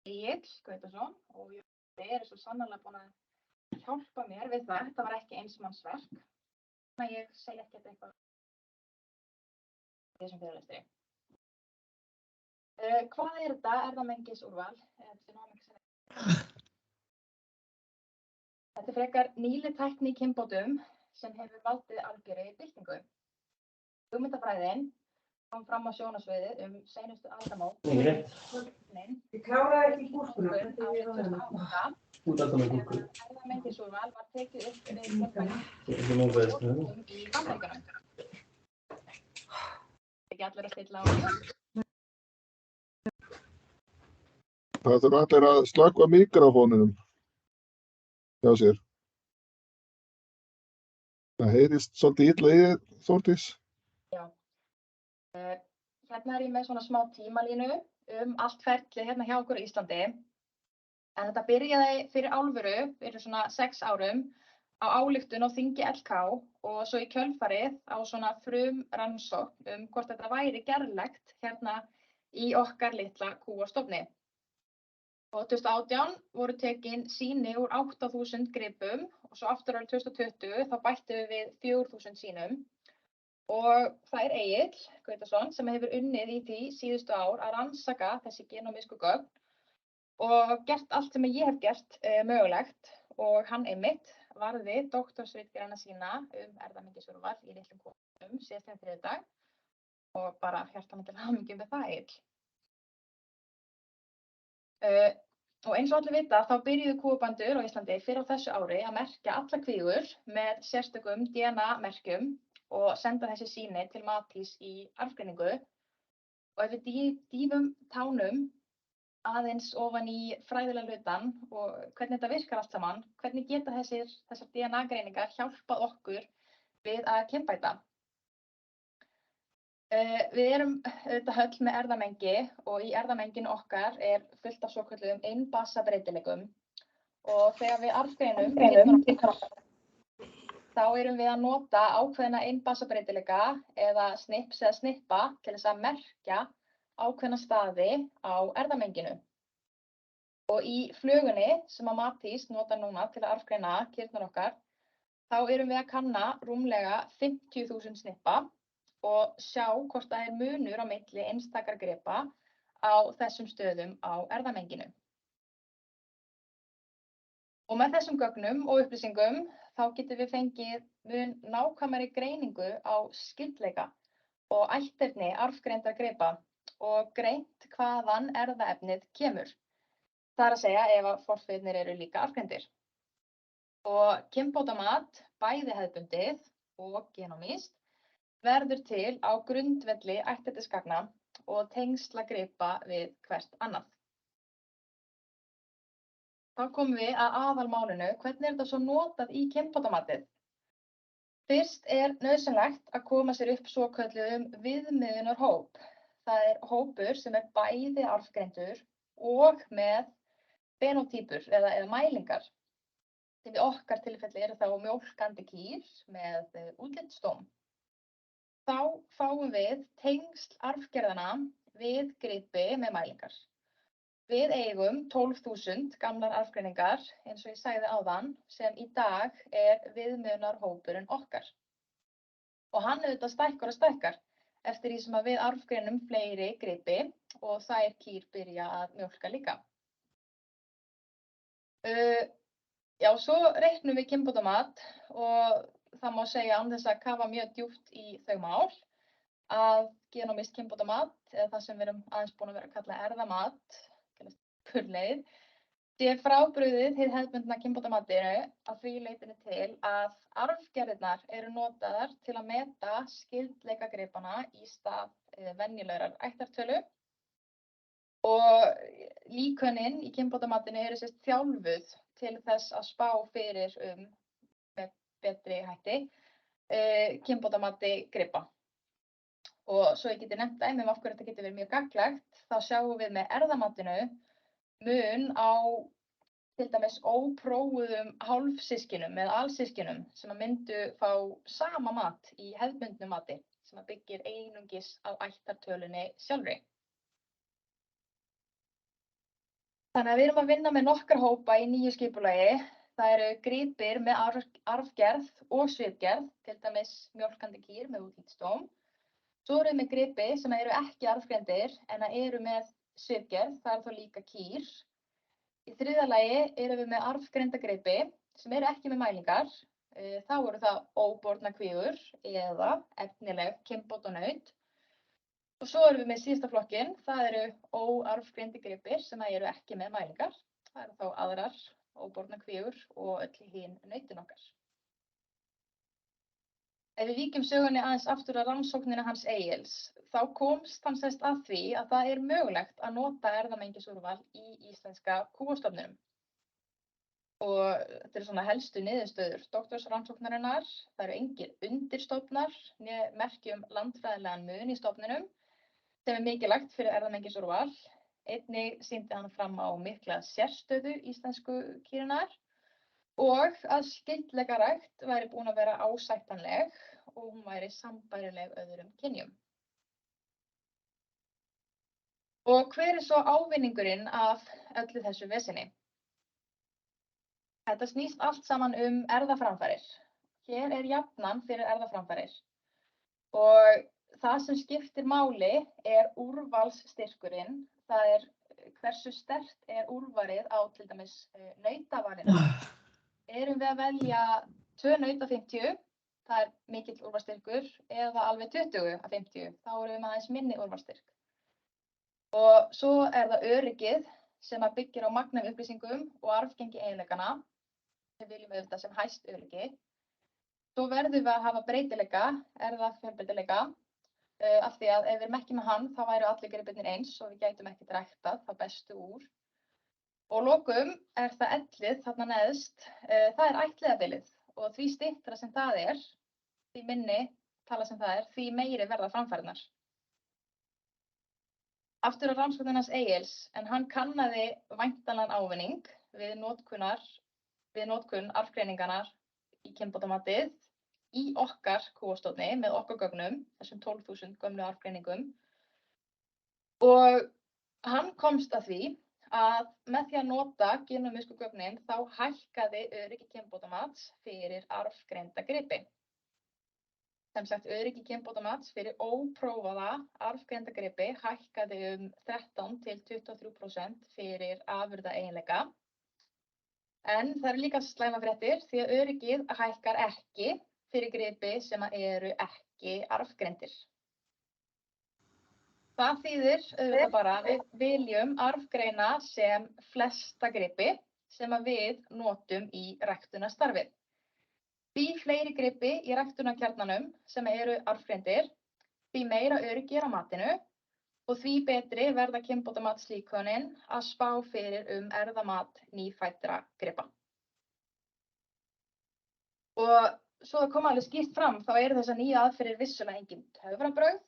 Egill Gautason og ég svo sannarlega búin að hjálpa mér við það. Þetta var ekki einsmannsverk. Þannig að ég segi ekki eitthvað í þessum fyrirlestri. Hvað þetta erfðamengisúrval? Þetta frekar nýleg tækni í kynbótum sem hefur valdið algjörri byltingu. Hugmyndafræðin kom fram á sjónarsviðið seinustu aldamót. Ég kláraði ekki gúrkuna. Árið 2008 erfðamengisúrval var tekið upp við kynbæði í Bandaríkjunum. Ekki allir að stilla á því. Það þurfa allir að slökkva míkrófóninum hjá sér. Það heyrist svolítið illa í þér, Þórdís. Já. Hérna ég með svona smá tímalínu allt ferli hérna hjá okkur í Íslandi. En þetta byrjaði fyrir alvöru, fyrir svona 6 árum, á ályktun á þingi LK og svo í kjölfarið á svona frumrannsókn hvort þetta væri gerlegt hérna í okkar litla kúastofni. Og 2018 voru tekin sýni úr 8.000 gripum og svo aftur árið 2020 þá bættum við 4.000 sýnum. Og það Egill Gautason sem hefur unnið í því síðustu ár að rannsaka þessi genómísku gögn og gert allt sem ég hef gert mögulegt og hann einmitt varði doktorsritgerðina sína erfðamengisúrval í litlum kúum síðastliðinn þriðjudag og bara hjartanlega til hamingju með það Egill. Og eins og allir vita þá byrjuðu kúabændur á Íslandi fyrr á þessu ári að merkja alla kvígur með sérstökum DNA-merkjum og senda þessi sýni til Matís í arfgreiningu. Og ef við dýfum tánum aðeins ofan í fræðilega hlutann og hvernig þetta virkar allt saman, hvernig geta þessar DNA-greiningar hjálpað okkur við að kynbæta. Við erum auðvitað höll með erfðamengi og í erfðamenginu okkar fullt af svokölluðum einbasabreytileikum og þegar við arfgreinum þá erum við að nota ákveðna einbasabreytileika eða snips eða snippa til þess að merkja ákveðna staði á erfðamenginu. Og í flugunni sem að Matís notar núna til að arfgreina kýrnar okkar, þá erum við að kanna rúmlega 50.000 snippa og sjá hvort það munur á milli einstakra gripa á þessum stöðum á erfðamenginu. Og með þessum gögnum og upplýsingum þá getum við fengið mun nákvæmari greiningu á skyldleika og ætterni arfgreindra gripa og greint hvaðan erfðaefnið kemur. Það að segja ef að forfeðurnir eru líka arfgreindir. Og kynbótamat, bæði hefðbundið og genómískt, verður til á grundvelli ætternisgagna og tengsla gripa við hvert annað. Þá komum við að aðalmálinu, hvernig þetta svo notað í kynbótamatið? Fyrst nauðsynlegt að koma sér upp svokölluðum viðmiðunarhóp. Það hópur sem bæði arfgreindur og með fenótýpur eða mælingar. Í okkar tilfelli þá mjólkandi kýr með útlitsdóm. Þá fáum við tengsl arfgerðana við gripi með mælingar. Við eigum 12.000 gamlar arfgreiningar, eins og ég sagði áðan, sem í dag viðmiðunarhópurinn okkar. Og hann auðvitað stækkar og stækkar eftir því sem að við arfgreinum fleiri gripi og þær kýr byrja að mjólka líka. Já, svo reiknum við kynbótamat og það má segja án þess að kafa mjög djúpt í þau mál að genómískt kynbótamat, eða það sem við erum aðeins búin að vera að kalla erfðamat, kurleið, sé frábrugðið hið hefðbundna kynbótamatinu að því leytinu til að arfgerðirnar eru notaðar til að meta skyldleika gripanna í stað venjulegrar ættartölu og líkönin í kynbótamatinu eru þjálfuð til þess að spá fyrir með betri hætti kynbótamati gripa. Og svo ég geti nefnt dæmi af hverju þetta getur verið mjög gagnlegt, þá sjáum við með erfðamatinu mun á til dæmis óprófuðum hálfsystkinum eða alsystkinum sem að myndu fá sama mat í hefðbundnu mati sem að byggir einungis á ættartölunni sjálfri. Þannig að við erum að vinna með nokkra hópa í nýju skipulagi. Það eru gripir með arfgerð og svipgerð, til dæmis mjólkandi kýr með útlitsdóm. Svo erum við með gripi sem eru ekki arfgreindir en eru með svipgerð, það er þá líka kýr. Í þriðja lagi erum við með arfgreinda gripi sem eru ekki með mælingar. Þá eru það óbornar kvígur eða efnileg kynbótanaut. Og svo erum við með síðasta flokkinn, það eru óarfgreindir gripir sem eru ekki með mælingar. Það eru þá aðrar óbornar kvígur og öll hin nautin okkar. Ef við víkjum sögunni aðeins aftur að rannsókninni hans Egils, þá komst hann sest að því að það er mögulegt að nota erfðamengisúrval í íslenska kúastofninum. Og þetta eru svona helstu niðurstöður doktorsrannsóknarinnar. Það eru engir undirstofnar né merki landfræðilegan mun í stofninum, sem er mikilvægt fyrir erfðamengisúrval. Einnig sýndi hann fram á mikla sérstöðu íslensku kýrinnar og að skyldleikarækt væri búin að vera ásættanleg og hún væri sambærileg öðrum kynjum. Og hver er svo ávinningurinn af öllu þessu veseni? Þetta snýst allt saman erfðaframfarir. Hér er jafnan fyrir erfðaframfarir. Og það sem skiptir máli er úrvalsstyrkurinn. Það er hversu sterkt er úrvalið á til dæmis nautavalinu. Erum við að velja 2 naut af 50, það er mikill úrvalsstyrkur, eða alveg 20 af 50, þá erum við með aðeins minni úrvalsstyrk. Og svo er það öryggið sem að byggir á magnum upplýsingum og arfgengi eiginleikana. Við viljum auðvitað sem hæst öryggi. Svo verðum við að hafa breytileika, erfðafjölbreytileika, af því að ef við erum ekki með hann, þá væru allir gripirnir eins og við gætum ekki ræktað það bestu úr. Og lokum er það ellið þarna neðst, það er ættliðabilið og því styttra sem það er, því minni tala sem það er, því meiri verða framfærinar. Aftur á rannsóknin hans Egils, en hann kannaði væntanlegan ávinning við notkun arfgreiningarinnar í kynbótamatið í okkar kúastofni með okkar gögnum, þessum 12.000 gömlu arfgreiningum. Og hann komst að því að með því að nota genómísku gögnin þá hækkaði öryggi kynbótamats fyrir arfgreinda gripi. Sem sagt, öryggi kynbótamats fyrir óprófaða arfgreinda gripi hækkaði 13 til 23% fyrir afurða eiginleika. En það eru líka slæma fréttir því að öryggið hækkar ekki fyrir gripi sem eru ekki arfgreindir. Það þýðir auðvitað bara að við viljum arfgreina sem flesta gripi sem að við notum í ræktunarstarfið. Því fleiri gripi í ræktunarkjarnanum sem eru arfgreindir, því meira öryggi er á matinu og því betri verða kynbótamatslíkönin að spá fyrir erfðamat nýfæddra gripa. Og svo það kom alveg skýrt fram, þá eru þessar nýju aðferðir vissulega engin töfrabrögð.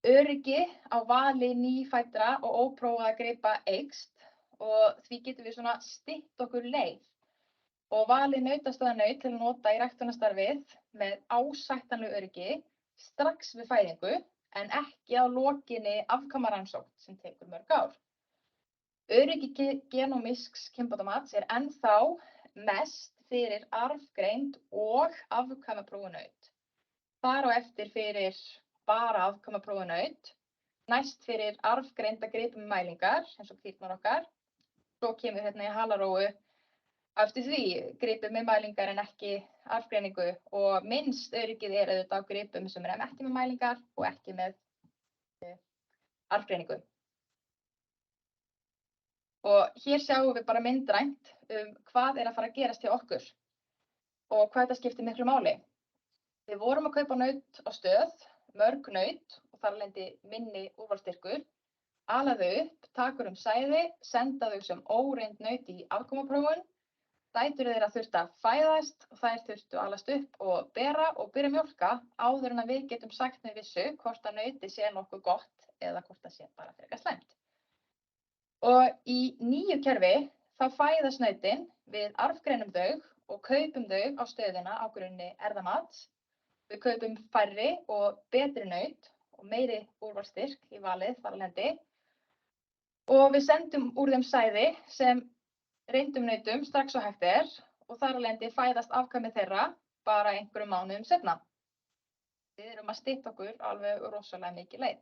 Öryggi á vali nýfæddra og óprófaða gripa eykst og því getum við svona stytt okkur leið og valið nautastöðanaut til að nota í ræktunarstarfið með ásættanlegu öryggi strax við fæðingu en ekki á lokinni afkvæmarannsókn sem tekur mörg ár. Öryggi genómísks kynbótamats er ennþá mest fyrir arfgreind og afkvæmaprófunaut. Þar á eftir fyrir bara afkvæmaprófunaut, næst fyrir arfgreinda gripi með mælingar, eins og kýrnar okkar. Svo kemur hérna í halarófu eftir því gripi með mælingar en ekki arfgreiningu og minnst öryggið er auðvitað á gripum sem eru ekki með mælingar og ekki með arfgreiningu. Og hér sjáum við bara myndrænt hvað er að fara að gerast hjá okkur og hvað þetta skiptir miklu máli. Við vorum að kaupa naut á stöð, mörg naut og þar af leiðandi minni úrvalsstyrkur, ala þau upp, taka sæði, senda þau sem óreind naut í afkvæmaprófun, dætur þeirra þurftu að fæðast og þær þurftu að alast upp og bera og byrja að mjólka áður en að við getum sagt með vissu hvort að nautið sé nokkuð gott eða hvort það sé bara frekar slæmt. Og í nýju kerfi þá fæðast nautin, við arfgreinum þau og kaupum þau á stöðina á grunni erfðamats. Við kaupum færri og betri naut og meiri úrvalsstyrk í valið þar af leiðandi. og við sendum úr þeim sæði sem reyndum nautum strax og hægt og þar af leiðandi fæðast afkvæmi þeirra bara einhverjum mánuðum seinna. Við erum að stytta okkur alveg rosalega mikið leið.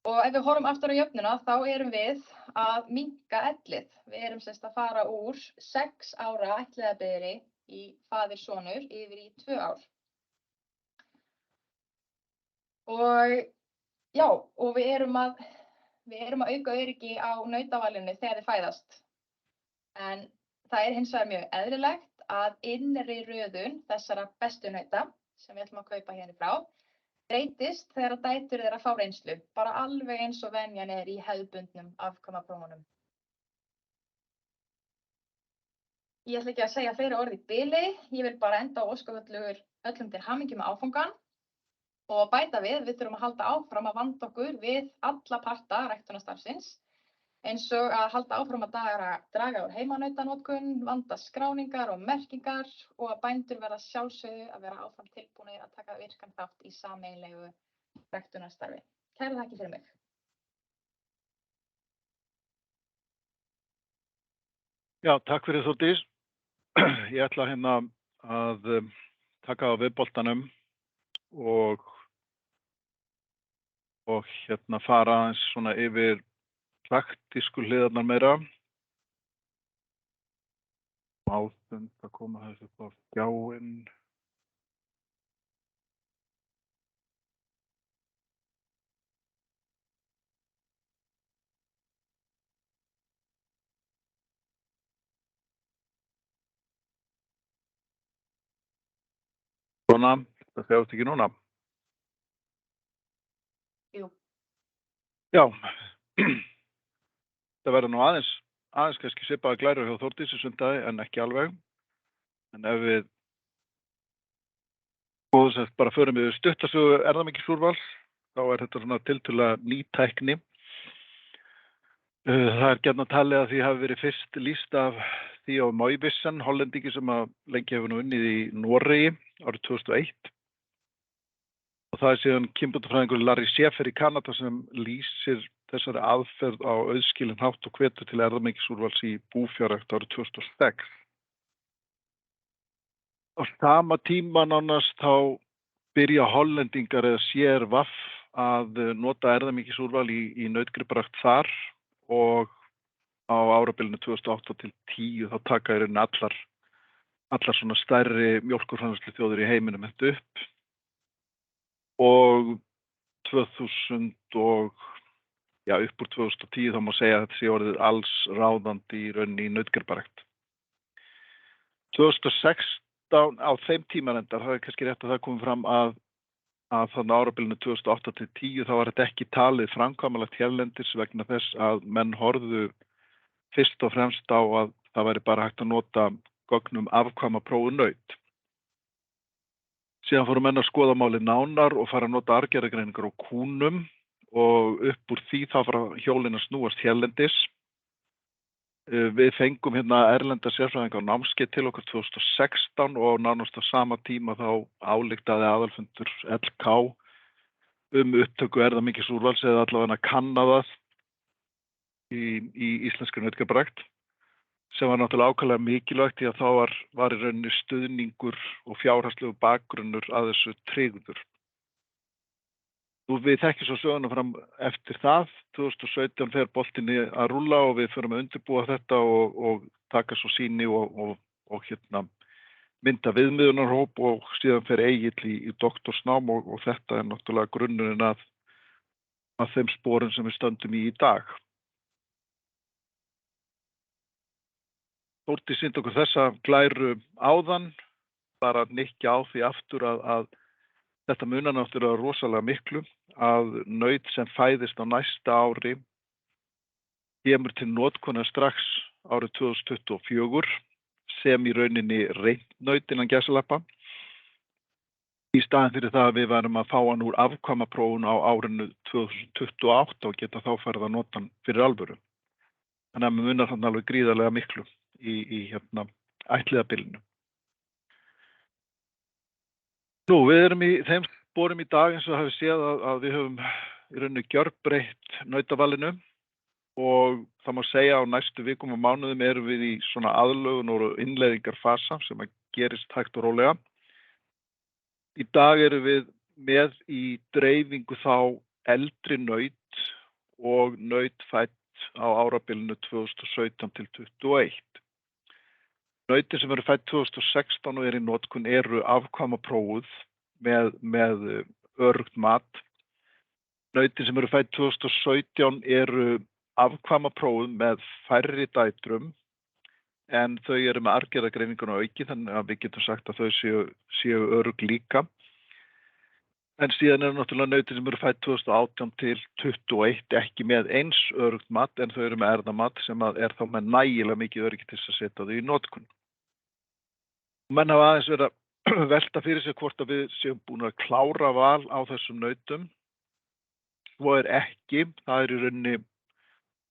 Og ef við horfum aftur á jöfnuna þá erum við að minnka ellið. Við erum sem sagt að fara úr 6 ára ættleiðarbeiðni í faðir-sonur yfir í 2 ár. Og já, og við erum að auka öryggi á nautavalinu þegar þið fæðast. En það er hins vegar mjög eðlilegt að innri röðun þessara bestu nauta sem við ætlum að kaupa hérna frá breytist þegar dætur þeirra fá reynslu, bara alveg eins og venjan er í hefðbundnum afkvæmaprófunum. Ég ætla ekki að segja fleiri orð í bili, ég vil bara enda á óska öllum til hamingju með áfangann og bæta við þurfum að halda áfram að vanda okkur við alla parta ræktunarstarfsins, eins og að halda áfram að draga úr heimanautanótkun, vanda skráningar og merkingar og að bændur verða sjálfsögðu að vera áfram tilbúnir að taka virkan þátt í sameiginlegu ræktunarstarfi. Kærar þakkir fyrir mig. Já, takk fyrir Þórdís. Ég ætla hérna að taka á viðboltanum og hérna fara aðeins svona yfir praktísku hliðarnar meira. Ástund að koma þessu upp á skjáinn. Svona, það sjást ekki núna. Jú. Já, það verður nú aðeins kannski svipaða glærur hjá Þórdísi sundaði en ekki alveg. En ef við bara förum við stuttasögu erfðamengis-úrval, þá er þetta svona tiltölulega ný tækni. Það er gjarnan talið að því hafi verið fyrst lýst af Theo Moivissen, hollendingi sem að lengi hefur nú unnið í Noregi árið 2001. Og það er síðan kynbótafræðingur Larry Schaeffer í Kanada sem lýsir þessari aðferð á auðskilinn hátt og hvetur til erfðamengis-úrvals í búfjárrækt árið 2006. Á sama tíma nánast þá byrja hollendingar eða CRVAF að nota erfðamengis-úrval í nautgriparækt þar og á árabilinu 2008 til 10 þá taka í rauninni allar svona stærri mjólkurframleiðslu þjóðir í heiminum þetta upp. Og 2000 og upp úr 2010 þá má segja að þetta sé orðið alls ráðandi í rauninni í nautgriparækt. 2016 á þeim tíma reyndar, það er kannski rétt að það komi fram að þannig árabilinu 2008 til 10 þá var þetta ekki talið framkvæmanlegt hérlendis vegna þess að menn horfðu fyrst og fremst á að það væri bara hægt að nota gögnum afkvæmaprófu naut. Síðan fóru menn að skoða málið nánar og fara að nota arfgerðargreiningar á kúnum og upp úr því þá fara hjólin að snúast hérlendis. Við fengum hérna erlenda sérfræðinga á námskeið til okkur 2016 og nánast á sama tíma þá ályktaði aðalfundur LK upptöku erfðamengis-úrvals eða allavega kanna það í íslenskri nautgriparækt sem var náttúrulega ákaflega mikilvægt því að þá var í rauninni stuðningur og fjárhagslegu bakgrunnur að þessu tryggður. Við þekkjum svo söguna fram eftir það, 2017 fer boltinni að rúlla og við förum að undirbúa þetta og taka svo sýni og hérna mynda viðmiðunarhóp og síðan fer Egill í doktorsnám og þetta er náttúrulega grunnurinn að þeim sporum sem við stöndum í dag. Þórdís sýndi okkur þessa glæru áðan, bara að hnykkja á því aftur að þetta munar náttúrulega rosalega miklu að naut sem fæðist á næsta ári kemur til notkunar strax árið 2024 sem í rauninni reynt naut innan gæsalappa. Í staðinn fyrir það að við værum að fá hann úr afkvæmaprófun á árinu 2028 og geta þá farið að nota hann fyrir alvöru. Þannig að munar þannig alveg gríðarlega miklu í hérna ættliðabilinu. Við erum í þeim sporum í dag eins og hafið séð að við höfum í rauninni gjörbreytt nautavalinu og það má segja á næstu vikum og mánuðum erum við í svona aðlögun og innleiðingarfasa sem að gerist hægt og rólega. Í dag erum við með í dreifingu þá eldri naut og naut fædd á árabilinu 2017 til 2021. Nautin sem eru fædd 2016 og eru í notkun eru afkvæmaprófuð með öruggt mat. Nautin sem eru fædd 2017 eru afkvæmaprófuð með færri dætrum en þau eru með arfgerðargreininguna auki þannig að við getum sagt að þau séu örugg líka. En síðan eru náttúrulega nautin sem eru fædd 2018 til 2021 ekki með eins öruggt mat en þau eru með erfðamat sem er þá með nægilega mikið öryggi til þess að setja þau í notkun. Menn hafa aðeins verið að velta fyrir sig hvort að við séum búin að klára val á þessum nautum. Svo er ekki, það er í rauninni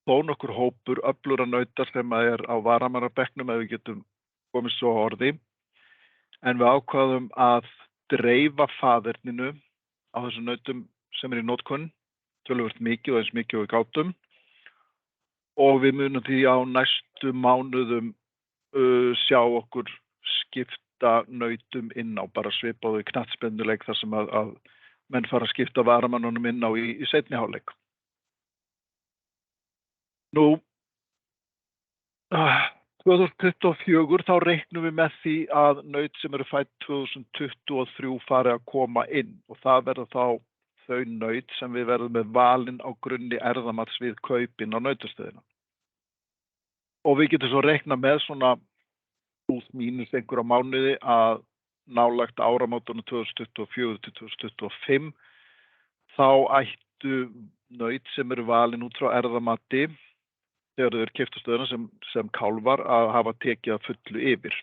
þó nokkur hópur öflugra nauta sem er á varamannabekknum ef við getum komið svo á orði. En við ákváðum að dreifa faðerninu á þessum nautum sem er í notkun, töluvert mikið og eins mikið og við gátum. Og við munum því á næstu mánuðum sjá okkur skipta nautum inn á, bara svipaðu knattspyrnuleik þar sem að menn fara að skipta varamannunum inn á í seinni hálfleik. Nú, 2024 þá reiknum við með því að naut sem eru fædd 2023 fari að koma inn og það verða þá þau naut sem við verðum með valin á grunni erfðamats við kaupin á nautastöðina. Og við getum svo reikna með svona plus mínus einhverja mánuði að nálagt áramótunum 2024 til 2025 þá ættu naut sem eru valin út frá erfðamati þegar þau eru keypt á stöðuna sem kálfar að hafa tekið að fullu yfir.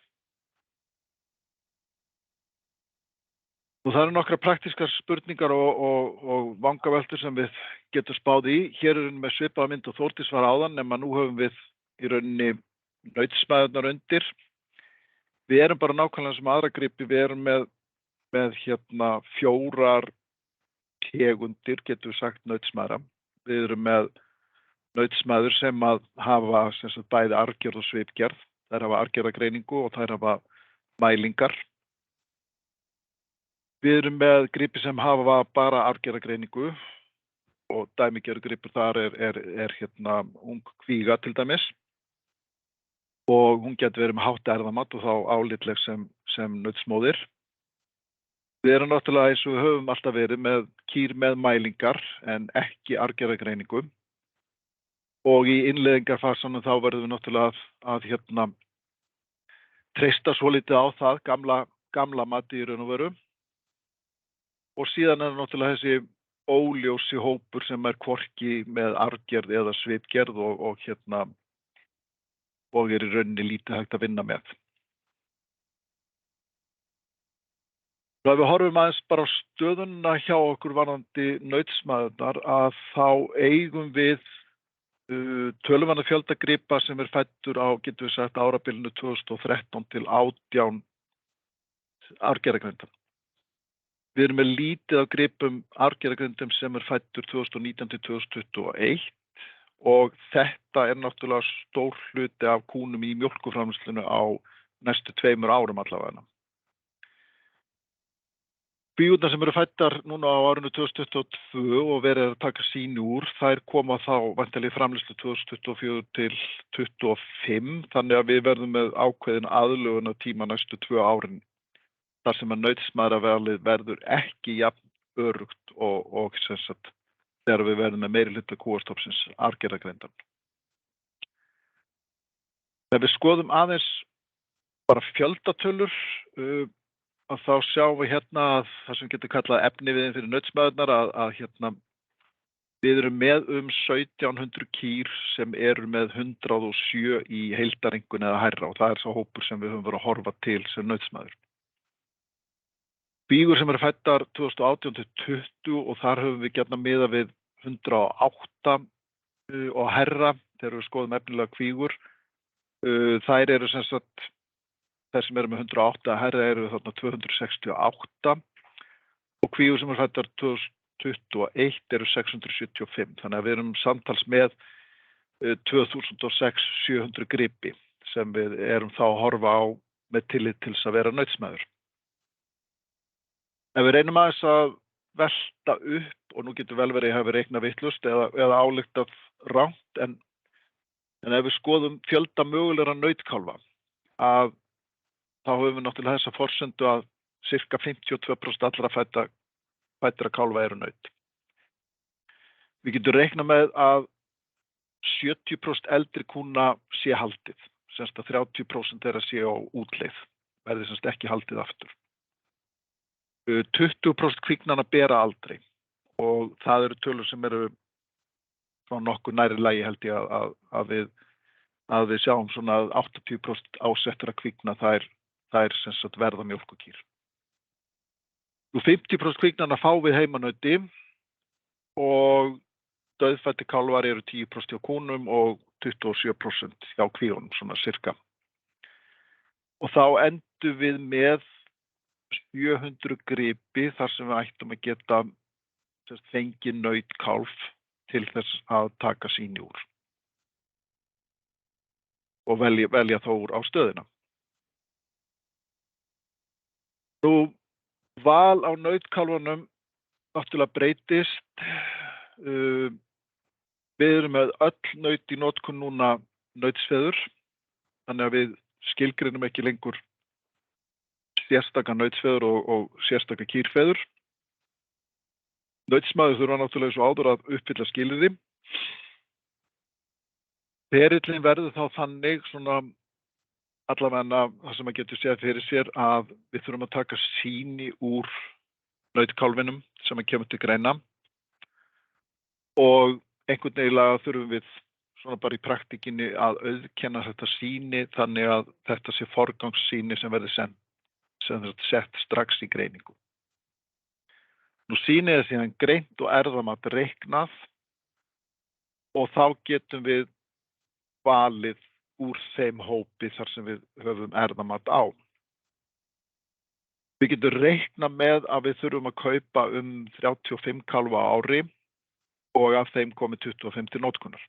Og það eru nokkra praktískar spurningar og vangaveltur sem við getum spáð í. Hér erum við með svipaða mynd og Þórdís var áðan nema nú höfum við í rauninni nautsmæðurnar undir. Við erum bara nákvæmlega sem aðra gripi, við erum með 4 tegundir, getum við sagt, nautsmæðra. Við erum með nautsmæður sem að hafa bæði arfgerð og svipgerð. Þær hafa arfgerðargreiningu og þær hafa mælingar. Við erum með gripi sem hafa bara arfgerðargreiningu og dæmigerður gripur þar er ung kvíga til dæmis. Og hún getur verið með hátt erfðamat og þá álitleg sem nautsmóðir. Við erum náttúrulega eins og við höfum alltaf verið með kýr með mælingar en ekki arfgerðargreiningu. Og í innleiðingarfasanum þá verðum við náttúrulega að treysta svolítið á það, gamla mati í raun og veru. Og síðan er náttúrulega þessi óljósi hópur sem er hvorki með arfgerð eða svipgerð og er í rauninni lítið hægt að vinna með. Ef við horfum aðeins bara á stöðuna hjá okkur varðandi nautsmæðurnar að þá eigum við töluverðan fjölda gripa sem er fæddur á, getum við sagt, árabilinu 2013 til 18 arfgerðargrindum. Við erum með lítið af gripum arfgerðargrindum sem er fæddur 2019 til 2021 og þetta er náttúrulega stór hluti af kúnum í mjólkurframleiðslunni á næstu 2 árum allavega. Kvígurnar sem eru fæddar núna á árinu 2022 og verið að taka síni úr, þær koma þá væntanlega í framleiðslu 2024 til 2025, þannig að við verðum með ákveðin aðlögun á tíma næstu 2 árin, þar sem að nautsmæðravalið verður ekki jafn öruggt og þegar við verðum með meiri hluta kúastofnsins arfgerðargreindan. Ef við skoðum aðeins bara fjöldatölur, að þá sjáum við að það sem getur kallað efniviðinn fyrir nautsmæðurnar að við erum með 1700 kýr sem eru með 107 í heildarengun eða hærra og það er sá hópur sem við höfum verið að horfa til sem nautsmæður. Kvígur sem eru fæddar 2018 til 2020 og þar höfum við gjarnan miðað við 108 og hærra þegar við skoðum efnilega kvígur. Þær eru þær sem eru með 108 að hærra eru þarna 268 og kvígur sem eru fæddar 2021 eru 675. Þannig að við erum samtals með 2006 700 gripi sem við erum þá að horfa á með tillit til þess að vera nautsmaður. Ef við reynum aðeins að velta upp, og nú getur vel verið að hafa reiknað vitlaust eða ályktað rangt, en ef við skoðum fjölda mögulegra nautkálfa, að þá höfum við náttúrulega þessa forsendu að sirka 52% allra fæddra kálfa eru naut. Við getum reiknað með að 70% eldri kúna sé haldið, semst að 30% þeirra sé á útleið, verði semst ekki haldið aftur. 20% kviknanna bera aldrei og það eru tölur sem eru frá nokkuð nærri lagi held ég að við sjáum svona að 80% ásettur að kvikna þær sem sagt verða mjólkurkýr. 50% kviknanna fá við heimanauti og dauðfæddir kálfar eru 10% hjá kúnum og 27% hjá kvíunum, svona cirka. Og þá endum við með 700 gripi þar sem við ættum að geta fengið nautkálf til þess að taka sýni úr og velja þá úr á stöðina. Nú, val á nautkálfunum náttúrulega breytist. Við erum með öll naut í notkun núna nautsfeður, þannig að við skilgreinum ekki lengur sérstaka nautsfeður og sérstaka kýrfeður. Nautsmaður þurfa náttúrulega svo áður að uppfylla skilyrði. Ferillinn verður þá þannig svona allavega það sem maður getur séð fyrir sér að við þurfum að taka sýni úr nautkálfinum sem kemur til greina og einhvern veginn þurfum við svona bara í praktikinni að auðkenna þetta sýni þannig að þetta sé forgangssýni sem verður sett strax í greiningu. Nú sýnið er síðan greint og erfðamat reiknað og þá getum við valið úr þeim hópi þar sem við höfum erfðamat á. Við getum reiknað með að við þurfum að kaupa 35 kálfa á ári og af þeim komi 25 til notkunar.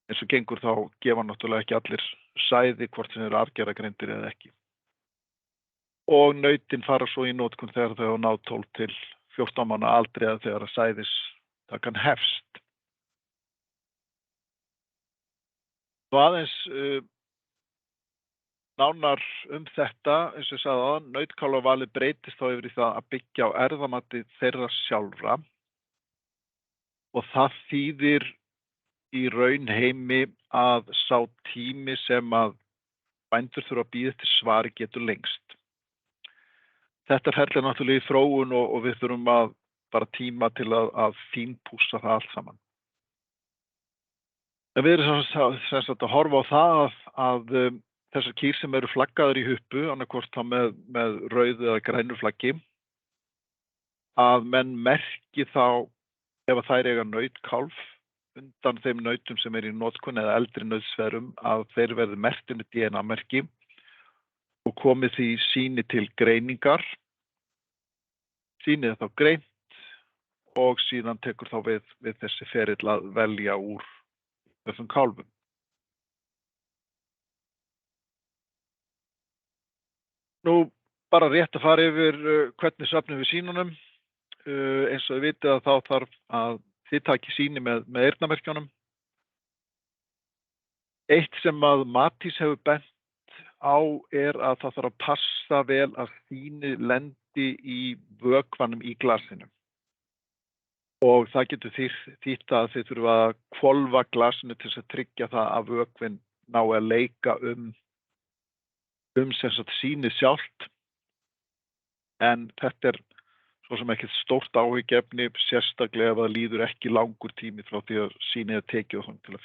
Eins og gengur þá gefa náttúrulega ekki allir sæði hvort sem eru arfgerðargreindir eða ekki. Og nautin fara svo í notkun þegar þau hafa náð 12 til 14 mánaða aldri eða þegar að sæðistakan hefst. Nú aðeins nánar þetta, eins og ég sagði áðan, nautkálfavalið breytist þá yfir í það að byggja á erfðamati þeirra sjálfra og það þýðir í raunheimi að sá tími sem að bændur þurfa að bíða eftir svari getur lengst. Þetta ferli náttúrulega í þróun og við þurfum að bara tíma til að fínpússa það allt saman. En við erum sem sagt að horfa á það að þessar kýr sem eru flaggaðar í huppu, annarkvort þá með rauðu eða grænu flaggi, að menn merki þá ef að þær eiga nautkálf undan þeim nautum sem eru í notkun eða eldri nautsferðum að þeir verði merktir með DNA-merki og komið því sýni til greiningar. Sýnið er þá greint og síðan tekur þá við þessi ferill að velja úr þessum kálfum. Nú bara rétt að fara yfir hvernig söfnum við sýnunum. Eins og þið vitið að þá þarf að þið taki sýni með eyrnamerkjunum. Eitt sem að Matís hefur bent á er að það þarf að passa vel að sýni lendi í vökvanum í glasinu. Og það getur þýtt að þið þurfa að hvolfa glasinu til þess að tryggja það að vökvinn nái að leika sem sagt sýnið sjálft. En þetta er svo sem ekkert stórt áhyggjuefni, sérstaklega ef það líður ekki langur tími frá því að sýnið er tekið og til að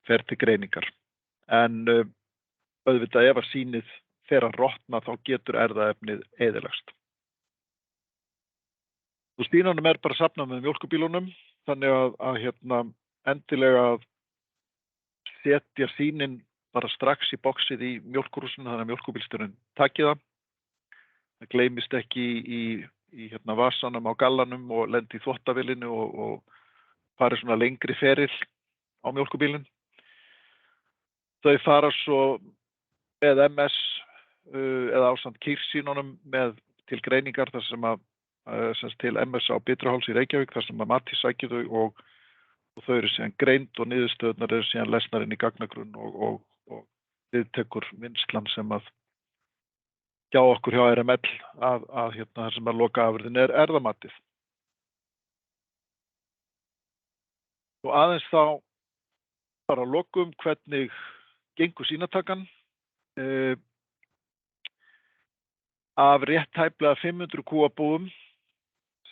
fer til greiningar. En auðvitað ef að sýnið fer að rotna þá getur erfðaefnið eyðilagst. Og sýnunum er bara safnað með mjólkurbílunum, þannig að endilega setja sýnin bara strax í boxið í mjólkurhúsinu þannig að mjólkurbílstjórinn taki það. Það gleymist ekki í vasanum á gallanum og lendi í þvottavélinu og fari svona lengri ferill á mjólkurbílinn. Þau fara svo með MS eða ásamt kýrsýnunum með til greiningar þar sem að til MS á Bitruháls í Reykjavík þar sem að Matti sækir þau og þau eru síðan greind og niðurstöðurnar eru síðan lesnar inn í gagnagrunn og viðtekur vinnslan sem að hjá okkur hjá RML að þar sem að lokaafurðin er erfðamatið. Og aðeins þá bara að lokum hvernig gengur sýnatakan. Af rétt tæplega 500 kúabúum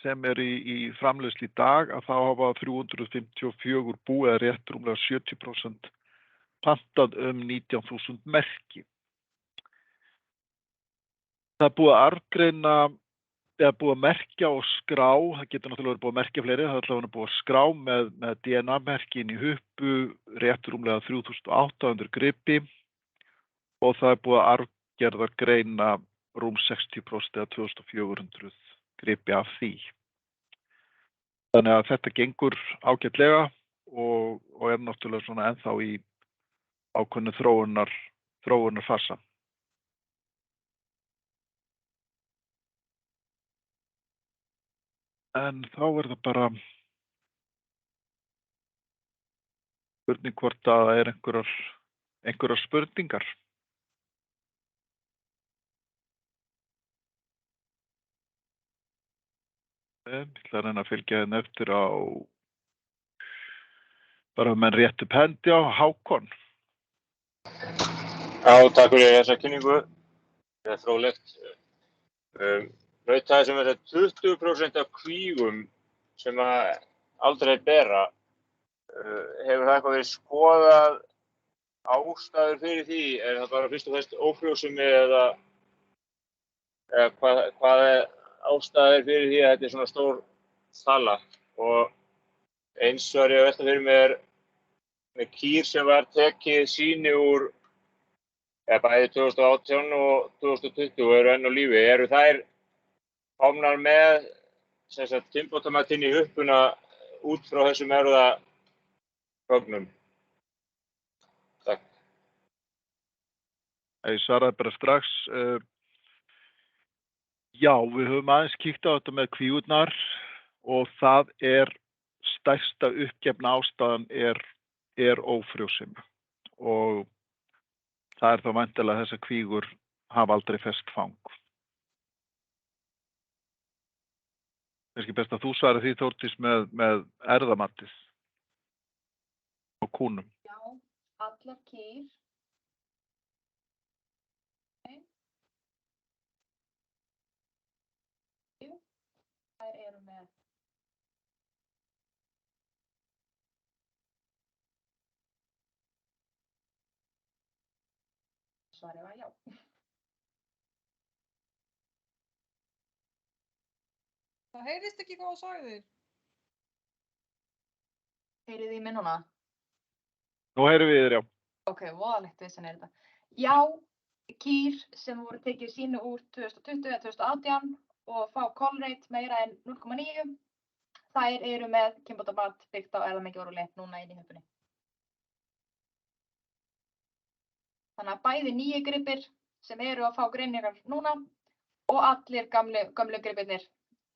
sem í framleiðslu í dag að þá hafa 354 bú eða rétt rúmlega 70% pantað 19.000 merki. Það er búið að arfgreina eða búið að merkja og skrá, það getur náttúrulega verið búið að merkja fleiri, það er allavega búið að skrá með DNA-merki inn í huppu, rétt rúmlega 3.800 gripi og það er búið að arfgerðargreina rúm 60% eða 2.400 gripi af því. Þannig að þetta gengur ágætlega og er náttúrulega svona ennþá í ákveðnu þróunarfasa. En þá er það bara spurning hvort að það er einhverjar spurningar. Ég ætla að reyna að fylgja henni eftir á bara menn rétt upp hendi á Hákon. Já, takk fyrir þessa kynningu. Það er fróðlegt. Nautaði sem er 20% af kvígum sem að aldrei bera. Hefur það eitthvað verið skoðað ástæður fyrir því? Er það bara fyrst og fremst ófrjósemi eða hvað er ástæður fyrir því að þetta er svona stór tala? Og eins var ég að velta fyrir mér með kýr sem var tekið sýni úr bæði 2018 og 2020 og eru enn á lífi. Eru þær komnar með kynbótamatinn í huppuna út frá þessum erfðagögnum? Takk. Ég svaraði bara strax. Já, við höfum aðeins kíkt á þetta með kvíurnar og það er stærsta uppgefna ástæðan er ófrjósemi og það er þá væntanlega þess að kvígur hafa aldrei fest fang. Kannski best að þú svarir því, Þórdís, með erfðamatið og kúnum. Já, allar kýr. Þær eru með svarið var já. Það heyrist ekki hvað þú sagðir. Heyrið í mig núna? Nú heyrum við þér, já. Ok, voðalegt vissin er þetta. Já, kýr sem voru tekið sýni úr 2020 eða 2018 og fá call-rate meira en 0,9, þær eru með kynbótamat byggt á erfðamengi núna inn í huppunni. Þannig að bæði nýju gripir sem eru að fá greiningar núna og allir gömlu gripirnir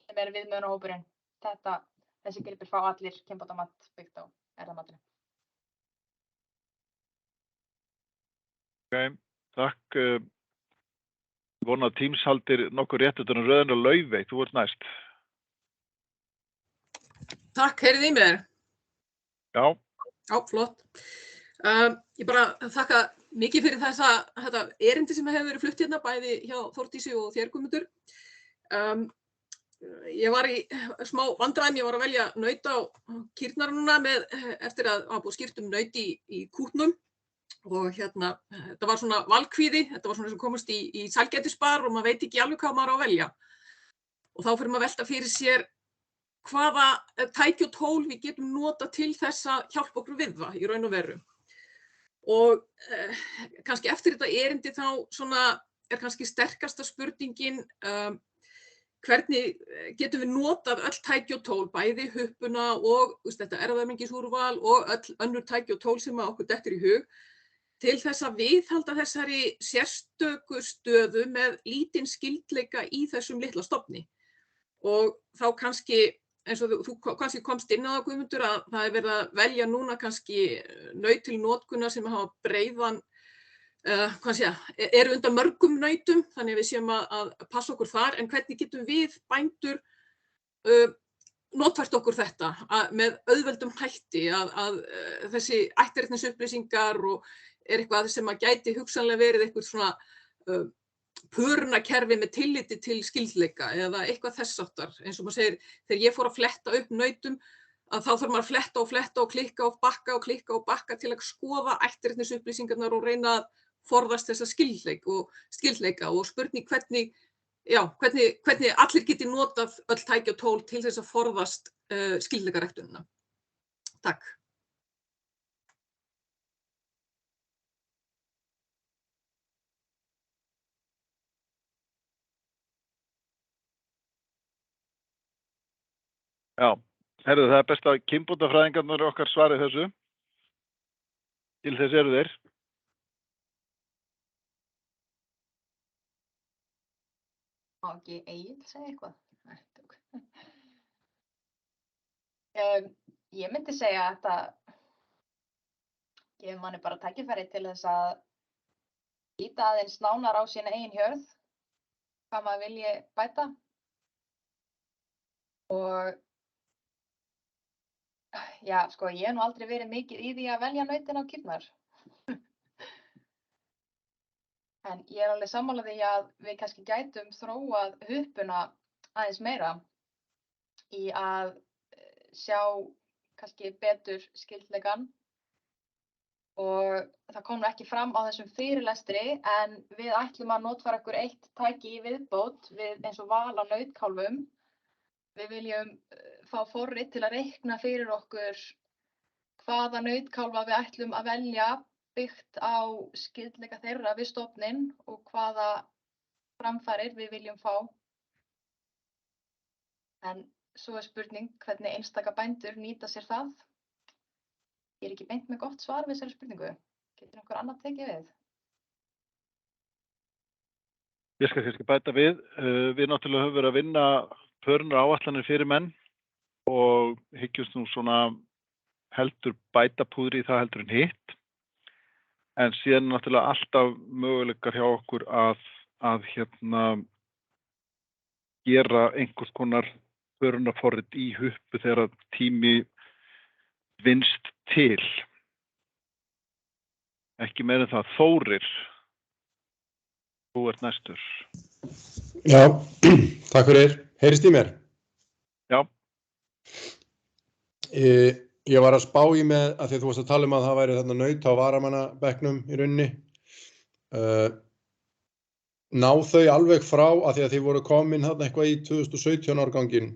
sem eru viðmiðunarhópurinn. Þessi gripir fá allir kynbótamat byggt á erfðamatinu. Ok, takk. Vona að Teams haldir nokkuð rétt utan röðina Laufey, þú ert næst. Takk, heyrið í mér? Já. Já, flott. Ég bara þakka mikið fyrir þetta erindi sem hefur verið flutt hérna, bæði hjá Þórdísi og þér, Guðmundur. Ég var í smá vandræðum, ég var að velja naut á kýrnar núna eftir að hafa búið skipt naut í kútnum. Og þetta var svona valkvíði, þetta var svona sem komast í sælgætisbar og maður veit ekki alveg hvað maður á að velja. Og þá fyrir maður að velta fyrir sér hvaða tæki og tól við getum nota til þess að hjálpa okkur við það í raun og veru. Og kannski eftir þetta erindi þá svona kannski sterkasta spurningin, hvernig getum við notað öll tæki og tól, bæði huppuna og þetta erfðamengisúrval og öll önnur tæki og tól sem okkur dettur í hug til þess að viðhalda þessari sérstöku stöðu með lítinn skyldleika í þessum litla stofni. Og þá kannski, eins og þú kannski komst inn á það, Guðmundur, að það verið að velja núna kannski naut til notkunar sem hafa breiðan, eru undan mörgum nautum, þannig að við séum að passa okkur þar, en hvernig getum við bændur notfært okkur þetta með auðveldum hætti að þessi ætternisupplýsingar og er eitthvað sem að gæti hugsanlega verið eitthvað svona pörunakerfi með tilliti til skyldleika eða eitthvað þess háttar. Eins og maður segir, þegar ég fór að fletta upp nautum, að þá þarf maður að fletta og klikka og bakka og klikka og bakka til að skoða ætternisupplýsingarnar og reyna að forðast þessa skyldleika og spurning hvernig allir geti notað öll tæki og tól til þess að forðast skyldleikaræktunina. Takk. Já, heyrðu, það best að kynbótafræðingarnir okkar svari þessu. Til þess eru þeir. Má ekki Egill segja eitthvað? Ég myndi segja að þetta gefur manni bara tækifæri til þess að líta aðeins nánar á sína eigin hjörð, hvað maður vilji bæta. Og já, sko, ég hef nú aldrei verið mikið í því að velja nautin á kýrnar. En ég er alveg sammála því að við kannski gætum þróað huppuna aðeins meira í að sjá kannski betur skyldleikann. Og það kom nú ekki fram á þessum fyrirlestri, en við ætlum að notfæra okkur eitt tæki í viðbót við eins og val á nautkálfum. Við viljum fá forrit til að reikna fyrir okkur hvaða nautkálfa við ætlum að velja byggt á skyldleika þeirra við stofninn og hvaða framfarir við viljum fá. En svo er spurning hvernig einstaka bændur nýta sér það. Ég er ekki beint með gott svar við þessari spurningu. Getur einhver annar tekið við? Ég skal kannski bæta við. Við náttúrulega höfum verið að vinna pörunar áætlanir fyrir menn og hyggjumst nú svona heldur bæta púðri í það heldur en hitt. En síðan náttúrulega alltaf möguleikar hjá okkur að gera einhvers konar pörunarforrit í huppu þegar tími vinnst til. Ekki meira en það. Þórir, þú ert næstur. Já, takk fyrir. Heyrist í mér? Já. Ég var að spá í með, að því að þú varst að tala að það væri þarna naut á varamannabekknum í rauninni. Ná þau alveg frá, að því að þið voru komin þarna eitthvað í 2017 árganginn.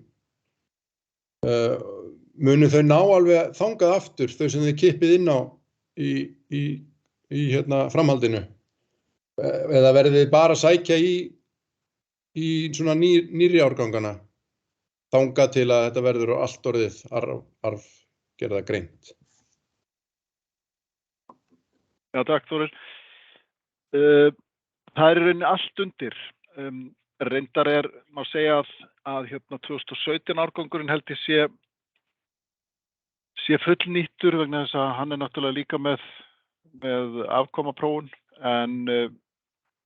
Munu þau ná alveg þangað aftur, þau sem þið kippið inn á í framhaldinu? Eða verðið þið bara að sækja í svona nýrri árgangana, þangað til að þetta verður allt orðið arfgerða greint. Já, takk Þórir. Það er í rauninni allt undir. Reyndar má segja að 2017 árgangurinn held ég sé fullnýttur vegna þess að hann er náttúrulega líka með afkomaprófun, en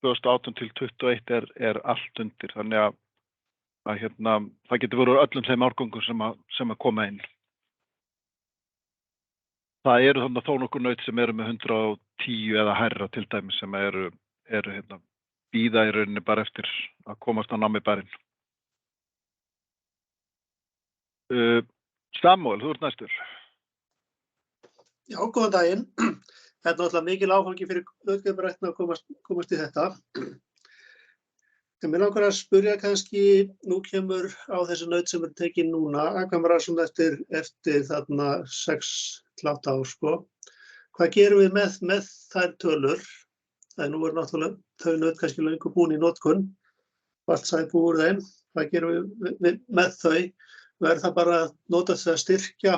2018 til 2021 er allt undir, þannig að það getur verið öllum þeim árgöngum sem að koma inn. Það eru þannig þó nokkur naut sem eru með 110 eða hærra til dæmis sem eru bíða í rauninni bara eftir að komast á námibærin. Samúel, þú ert næstur. Já, góðan daginn. Þetta er náttúrulega mikil áfangi fyrir nautgriparæktina að komast í þetta. En mér langar að spyrja kannski, nú kemur á þessi naut sem er tekin núna, aðkvæmara svona eftir þarna 6-8 ár, sko. Hvað gerum við með þær tölur? Það nú náttúrulega þau naut kannski löngu búin í notkun, allt sæbú úr þeim. hvað gerum við með þau? Verður það bara að nota þess að styrkja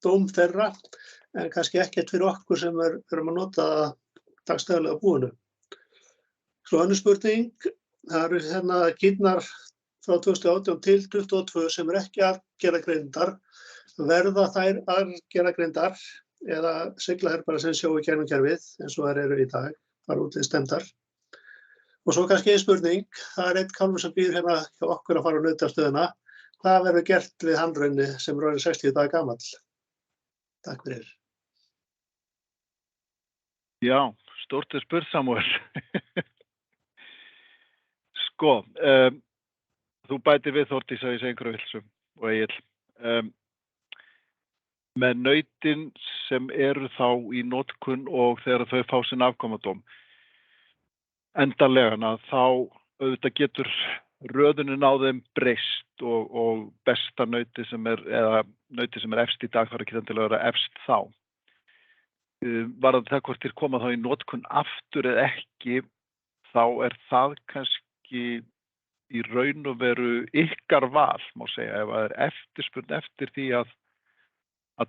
dóm þeirra, en kannski ekkert fyrir okkur sem erum að nota dagstæðlega búinu. Svo önnur spurning, það eru hérna kýrnar frá 2018 til 2022 sem ekki arfgerðargreindar. Verða þær arfgerðargreindar eða sigla þær bara sem sjó í gegnum kerfið eins og þær eru í dag, bara útlið stemmdar. Og svo kannski ein spurning, það einn kálfur sem býður hérna hjá okkur að fara á nautastöðuna. Hvað verður gert við handrunni sem er orðinn 60 daga gamall? Takk fyrir. Já, stórt spurð Samúel. Sko, þú bætir við Þórdís að ég segi einhverju vilsum og Egill. Með nautin sem eru þá í notkun og þegar þau fá sinn afkomadóm endanlega þá auðvitað getur röðunin á þeim breyst og besta nauti sem er efst í dag þarf ekki til að vera efst þá. Varðandi það hvort þeir koma þá í notkun aftur eða ekki, þá er það kannski í raun og veru ykkar val, má segja, ef það er eftirspurn eftir því að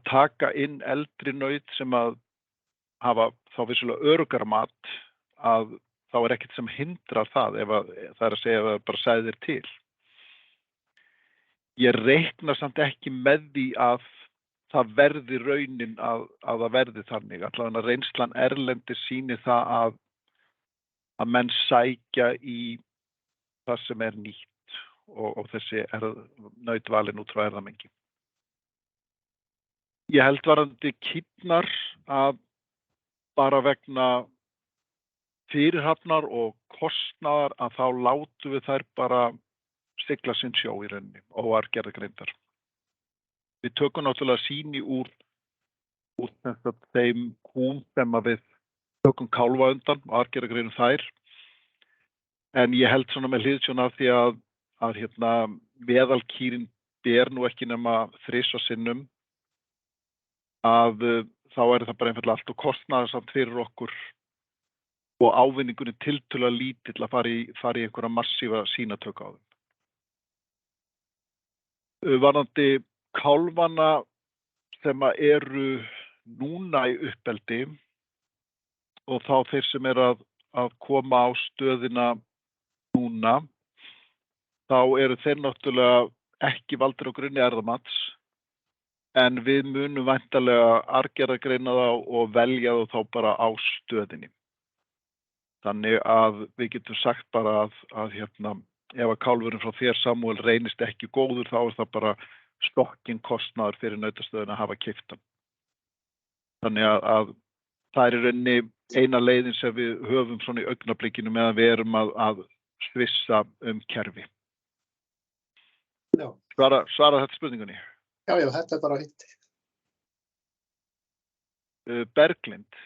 taka inn eldri naut sem að hafa þá vissulega öruggara mat, að þá er ekkert sem hindrar það ef það er að segja ef það bara sæðir til. Ég reikna samt ekki með því að það verði raunin að það verði þannig. Allavega reynslan erlendi sýnir það að menn sækja í það sem er nýtt og þessi er nautvalin út frá erfðamengi. Ég held varðandi kýrnar að bara vegna fyrirhafnar og kostnaðar að þá látum við þær bara sigla sinn sjó í rauninni og arfgerðargreindar. Við tökum náttúrulega sýni úr þeim kúm sem að við tökum kálfa undan og arfgerðargreinum þær. En ég held svona með hliðsjón af því að meðalkýrin ber nú ekki nema 3 sinnum, að þá er það bara einfaldlega allt og kostnaðarsamt fyrir okkur og ávinningunni tiltölulega lítill að fara í einhverja massífa sýnatöku á þeim. Varðandi kálfana sem eru núna í uppeldi og þá þeir sem að koma á stöðina núna, þá eru þeir náttúrulega ekki valdir á grunni erfðamats, en við munum væntanlega arfgerðargreina þá og velja þá bara á stöðinni. Þannig að við getum sagt bara að ef að kálfurinn frá þér Samúel reynist ekki góður, þá er það bara stokkinn kostnaður fyrir nautastöðina að hafa keypt hann. Þannig að það er í rauninni eina leiðin sem við höfum svona í augnablikinu meðan við erum að svissa kerfi. Já. Svara þetta spurningunni? Já, þetta er bara hitt. Berglind.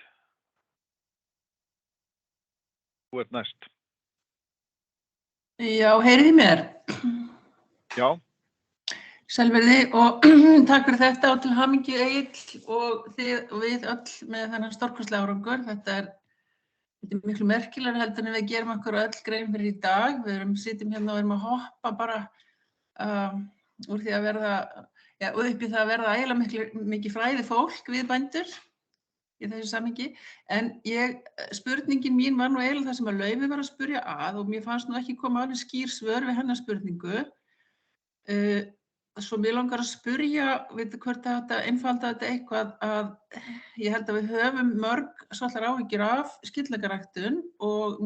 Þú ert næst. Já, heyrið í mér? Já. Selveriði og takk fyrir þetta og til hamingju Egill og þið og við öll með þennan stórkostlega árangur. Þetta er miklu merkilegra heldur en við gerum okkur öll grein fyrir í dag. Við sitjum hérna og erum að hoppa bara úr því að verða, og upp í það að verða ægilega mikið fræði fólk við bændur í þessu samhengi. En spurningin mín var nú eiginlega það sem að Laufey var að spyrja að og mér fannst nú ekki koma alveg skýr svör við hennar spurningu. Svo mér langar að spyrja, veitu hvort þetta einfalda þetta eitthvað að ég held að við höfum mörg svolítið áhyggjur af skyldleikaræktun og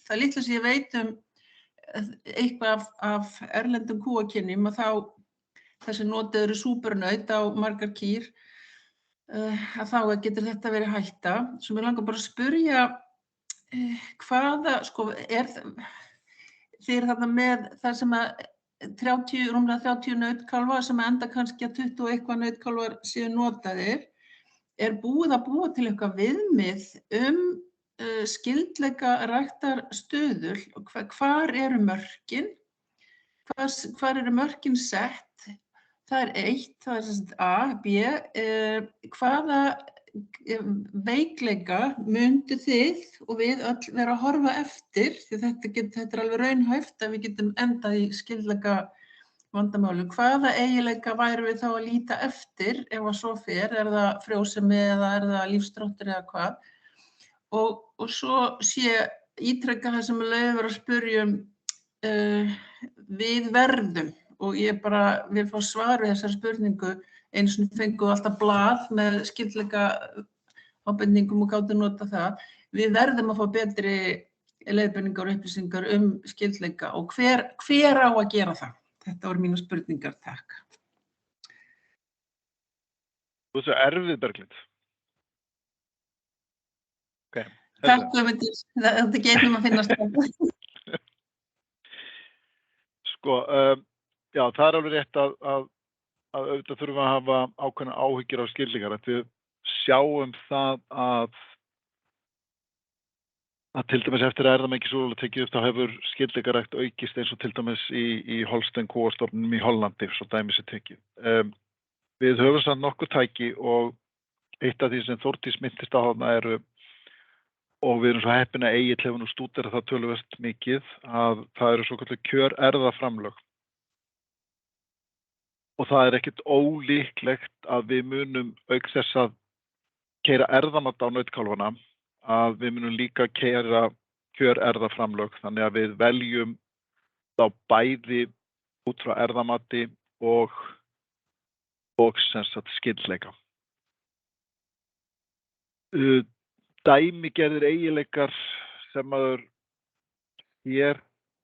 það litla sem ég veit eitthvað af erlendum kúakynjum að þá þessi notið eru súpernaut á margar kýr að þá getur þetta verið hætta. Svo mér langar bara að spyrja hvaða, þið eru þarna með það sem að rúmlega 30 nautkálfar sem enda kannski að 20 og eitthvað nautkálfar séu notaðir. Er búið að búa til eitthvað viðmið skyldleika ræktarstöðul? Hvar eru mörkin? Hvar eru mörkin sett? Það er 1, það er A, B. Hvaða veikleika myndu þið og við öll vera að horfa eftir, því þetta er alveg raunhæft að við getum endað í skyldleika vandamálu. Hvaða eiginleika værum við þá að líta eftir ef að svo fer? Er það frjósemi eða er það lífsdráttur eða hvað? Og svo sé ítrekka það sem Laufey var að spyrja við verðum, og ég bara vil fá svar við þessari spurningu. Einu sinni fengum við alltaf blað með skyldleika ábendingum og gátum nota það. Við verðum að fá betri leiðbeiningar og upplýsingar skyldleika og hver á að gera það? Þetta voru mínar spurningar, takk. Þú veist það erfið, Berglind. Okay. Takk, Guðmundur. Þetta getum að finnast það. Sko, já, það er alveg rétt að auðvitað þurfum að hafa ákveðna áhyggjur á skyldleikar. Við sjáum það að til dæmis eftir að erðamengi súrál tekið upp þá hefur skyldleikarækt aukist eins og til dæmis í Holstein kúastofnunum í Hollandi, svo dæmis tekið. Við höfum samt nokkuð tæki og eitt af því sem Þórdís minntist á þarna og við erum svo heppin að Egill hefur nú stúderað það töluvert mikið að það eru svokölluð kjörerfðaframlög. Og það er ekkert ólíklegt að við munum auk þess að keyra erfðamat á nautkálfana, að við munum líka keyra kjörerfðaframlög, þannig að við veljum þá bæði út frá erfðamati og sem sagt skyldleika. Dæmigerðir eiginleikar sem maður hér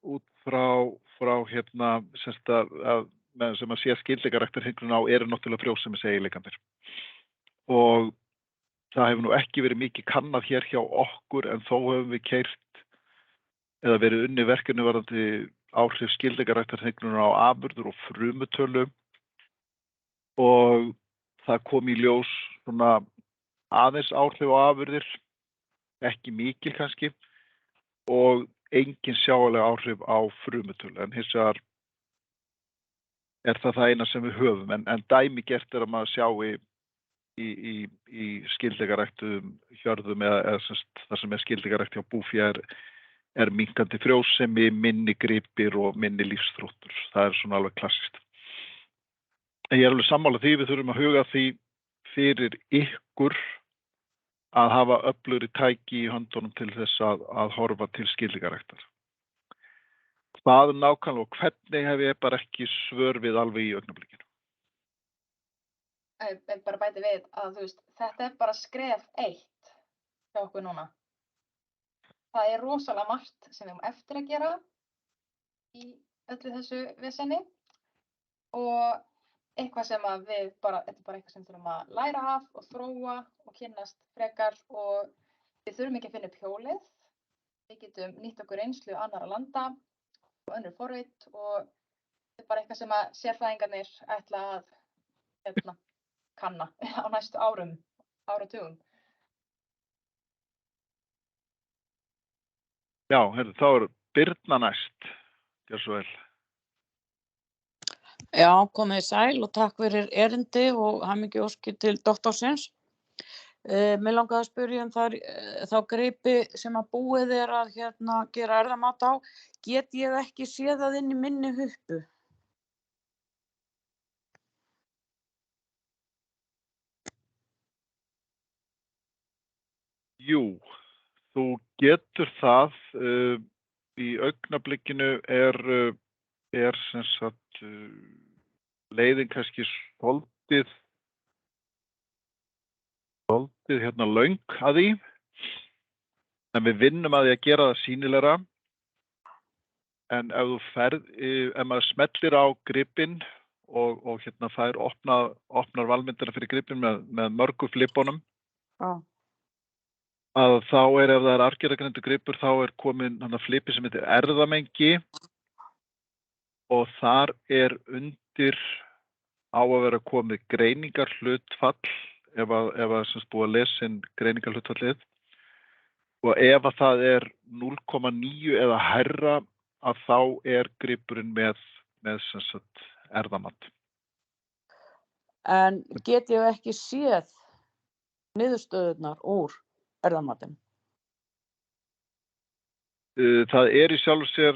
út frá hérna sem að sé skyldleikaræktarhringrun á eru náttúrulega frjósemis eiginleikarnir. Og það hefur nú ekki verið mikið kannað hér hjá okkur en þó höfum við keyrt eða verið unni verkefni varðandi áhrif skyldleikaræktarhringrunar á afurðir og frumutölu og það kom í ljós svona aðeins áhrif á afurðir, ekki mikil kannski, og engin sjáanleg áhrif á frumutölu, en hins vegar það eina sem við höfum, en dæmigert að maður sjái í skyldleikaræktuðum hjörðum eða það sem skyldleikarækt hjá búfé er minnkandi frjósemi, minni gripir og minni lífsþróttur. Það er svona alveg klassist. En ég er alveg sammála því við þurfum að huga því fyrir ykkur að hafa öflugri tæki í höndunum til þess að horfa til skyldleikaræktar. Hvað nákvæmlega og hvernig hef ég bara ekki svör við alveg í augnablikinu. Ég bara bæti við að þú veist, þetta er bara skref 1 hjá okkur núna. Það er rosalega margt sem við höfum eftir að gera í öllu þessu vesenni og eitthvað sem að þetta er bara eitthvað sem þurfum að læra af og þróa og kynnast frekar og við þurfum ekki að finna upp hjólið. Við getum nýtt okkur reynslu annarra landa og önnur forrit og þetta er bara eitthvað sem að sérfræðingarnir ætla að kanna á næstu áratugum. Já, þá er Birna næst. Gjör svo vel. Já, komið sæl og takk fyrir erindi og hamingjuóskir til doktorsins. Mig langaði að spyrja þá gripi sem að búið er að gera erfðamat á. Get ég ekki séð það inn í minni huppu? Jú, þú getur það. Í augnablikinu er sem sagt leiðin kannski svolítið löng að því, en við vinnum að því að gera það sýnilegra. En ef maður smellir á gripinn og fær opnar valmyndina fyrir gripinn með mörgu flippunum, að þá ef það er arfgerðargreindur gripur þá komin flipi sem heitir erfðamengi og þar undir á að vera komið greiningarhlutfall ef að búið að lesa inn greiningarhlutfallið og ef að það 0,9 eða hærra að þá gripurinn með sem sagt erfðamat. En get ég ekki séð niðurstöðurnar úr erfðamatinn? Það í sjálfu sér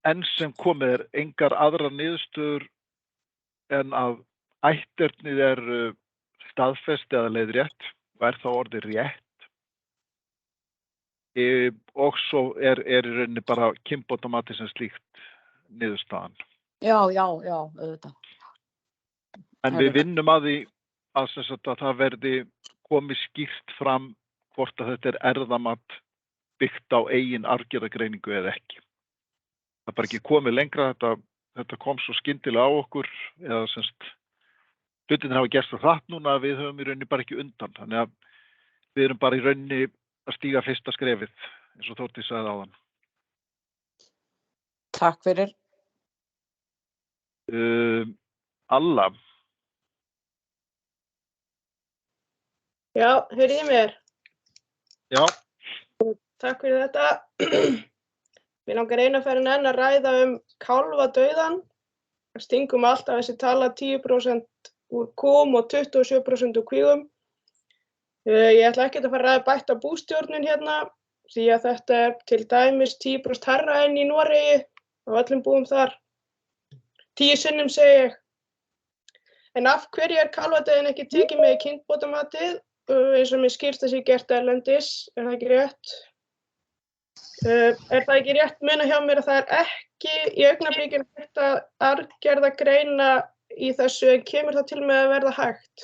enn sem komið engar aðrar niðurstöður en að ætternið staðfest eða leiðrétt og þá orðið rétt. Og svo í rauninni bara kynbótamati sem slíkt niðurstaðan. Já, auðvitað. En við vinnum að því að það verði komið skýrt fram hvort að þetta erfðamat byggt á eigin arfgerðargreiningu eða ekki. Það bara ekki komið lengra, þetta kom svo skyndilega á okkur, eða hlutirnir hafa gerst svo hratt núna að við höfum í rauninni bara ekki undan. Þannig að við erum bara í rauninni að stíga fyrsta skrefið, eins og Þórdís sagði áðan. Takk fyrir. Alla. Já, heyrið mér? Já. Takk fyrir þetta. Mér langar eina ferðin enn að ræða kálfadauðann. Stingum alltaf þessi tala 10% úr kúm og 27% úr kvígum. Ég ætla ekki að fara að ræða bætta bústjórnun hérna, því að þetta til dæmis 10% hærra enn í Noregi og öllum búum þar. 10 sinnum segi ég. En af hverju kálfadauðinn ekki tekið með í kynbótamatið, eins og mér skilst að sé gert erlendis, það ekki rétt? Það ekki rétt muna hjá mér að það ekki í augnablikinu hægt að arfgerðargreina í þessu, en kemur það til með að verða hægt?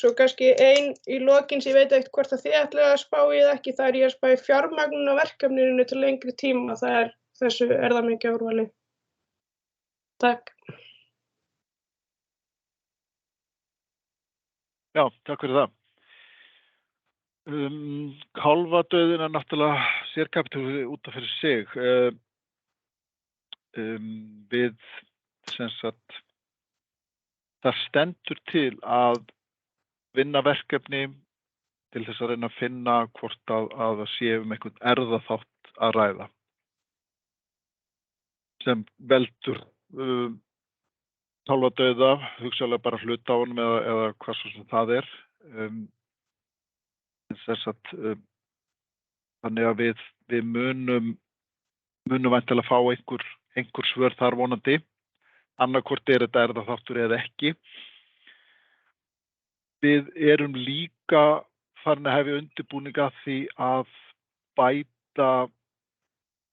Svo kannski ein í lokin sem ég veit ekkert hvort að þið ætlaði að spá í eða ekki, það ég að spá í fjármögnun á verkefninu til lengri tíma, þessu það mikið úrvali. Takk. Já, takk fyrir það. Kálfadauðinn náttúrulega sérkapítuli út af fyrir sig. Við það stendur til að vinna verkefni til þess að reyna að finna hvort að það sé einhvern erfðaþátt að ræða sem veldur kálfadauða, hugsanlega bara hluta á honum eða hvað svo sem það er. Þannig að við munum væntanlega fá einhver svör þar vonandi. Annarkvort þetta erfðaþáttur eða ekki. Við erum líka farin að hefja undirbúning að því að bæta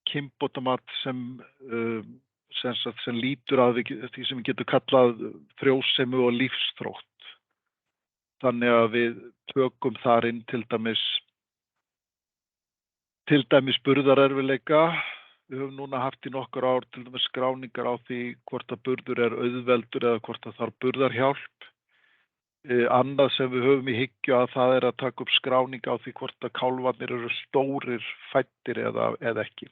kynbótamat sem lítur að því sem við getum kallað frjósemi og lífsþrótt. Þannig að við tökum þar inn til dæmis burðarerfiðleika. Við höfum núna haft í nokkur ár til dæmis skráningar á því hvort að burður auðveldur eða hvort að þarf burðarhjálp. Annað sem við höfum í hyggju að það að taka upp skráning á því hvort að kálfarnir eru stórir, fæddir eða ekki.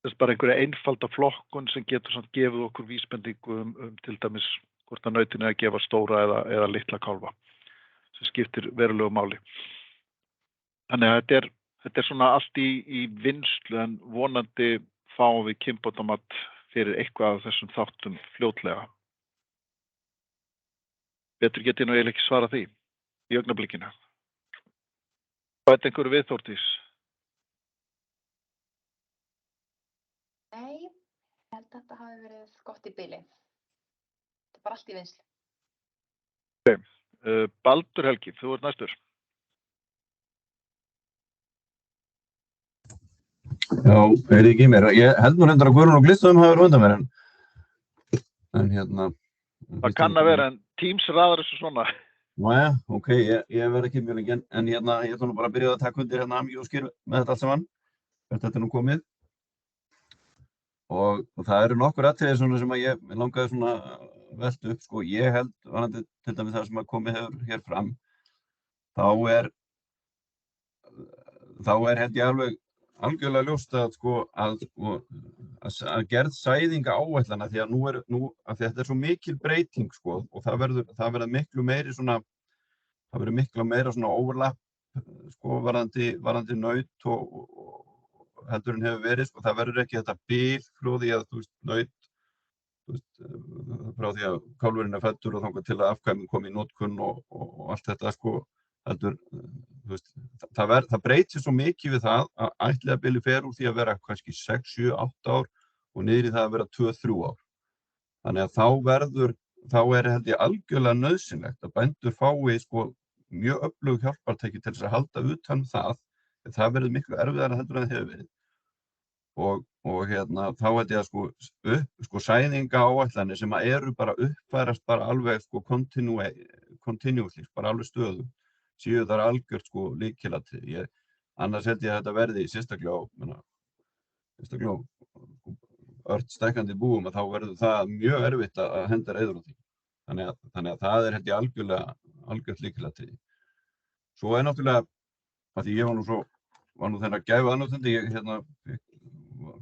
Þess bara einhverja einfalda flokkun sem getur samt gefið okkur vísbendingu til dæmis hvort að nautin að gefa stóra eða litla kálfa, sem skiptir verulegu máli. Þannig að þetta svona allt í vinnslu, en vonandi fáum við kynbótamat fyrir eitthvað af þessum þáttum fljótlega. Betur get ég nú eiginlega ekki svara því í augnablikinu. Hvað einhverju við, Þórdís? Nei, ég held að þetta hafi verið gott í bili. Þetta er bara allt í vinnslu. Okay. Baldur Helgi, þú ert næstur. Já, heyrði ekki í mér. Ég held nú reyndar að Guðrún og Glystaðum hafi verið undan mér, en hérna... Það kann að vera, en Teams raðar þessu svona. Næja, ok, ég verð ekki mjög lengi, en hérna, ég ætla nú bara að byrja að taka undir hérna Amjóskir með þetta allt saman, hvert þetta er nú komið. Og það eru nokkur atriði svona sem að ég langaði svona velta upp, sko. Ég held, varðandi til dæmis það sem að komið hefur hér fram, þá er held ég algjörlega ljóst að, sko, að gerð sæðinga áætlana, því að að þetta er svo mikil breyting, sko, og það verður miklu meiri svona, það verður miklu meira svona overlap, sko, varðandi naut og heldur en hefur verið, sko, það verður ekki þetta bilflóð í að, þú veist, naut frá því að kálfurinn fæddur og þangað til að afkvæmið kom í notkun og allt þetta sko, heldur, það breytir svo mikið við það að ættleiðabili fer úr því að vera kannski 6, 7, 8 ár og niður í það að vera 2, 3 ár. Þannig að þá held ég algjörlega nauðsynlegt að bændur fái sko mjög öflug hjálpartæki til þess að halda utan það verður miklu erfiðara heldur en það hefur verið. Og þá held ég að sæðingaáætlanir sem eru bara uppfærast bara alveg sko continuously, bara alveg stöðugt, séu þar algjört sko lykilatriði. Annars held ég að þetta verði sérstaklega á ört stækkandi búum að þá verður það mjög erfitt að henda reiður á því. Þannig að það held ég algjört lykilatriði. Svo náttúrulega, að því ég var nú þennan gæfu aðnjótandi, ég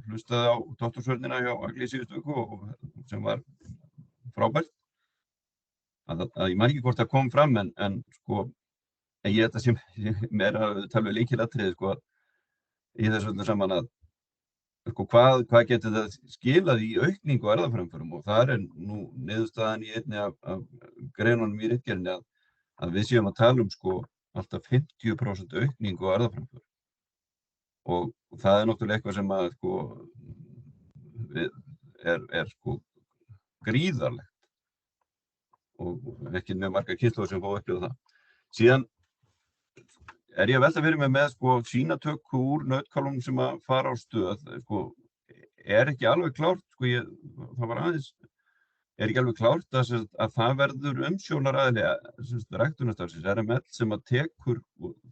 hlustaði á doktorsvörnina hjá Agli í síðustu viku sem var frábært. Ég man ekki hvort það kom fram en ég þetta sem meira tala lykilatriði sko í þessu öllu saman að hvað getur það skilað í aukningu á erfðaframförum og það nú niðurstaðan í einni af greinunum í ritgerðinni að við séum að tala sko alltaf 50% aukningu á erfðaframförum og það náttúrulega eitthvað sem að gríðarlegt og ekki mjög margar kynslóðir sem fá að upplifa það. Síðan ég að velta fyrir mig með sýnatöku úr nautkálfunum sem að fara á stöð, ekki alveg klárt, það var aðeins, ekki alveg klárt að það verður umsjónaraðili ræktunarstarfsins, RML, sem að tekur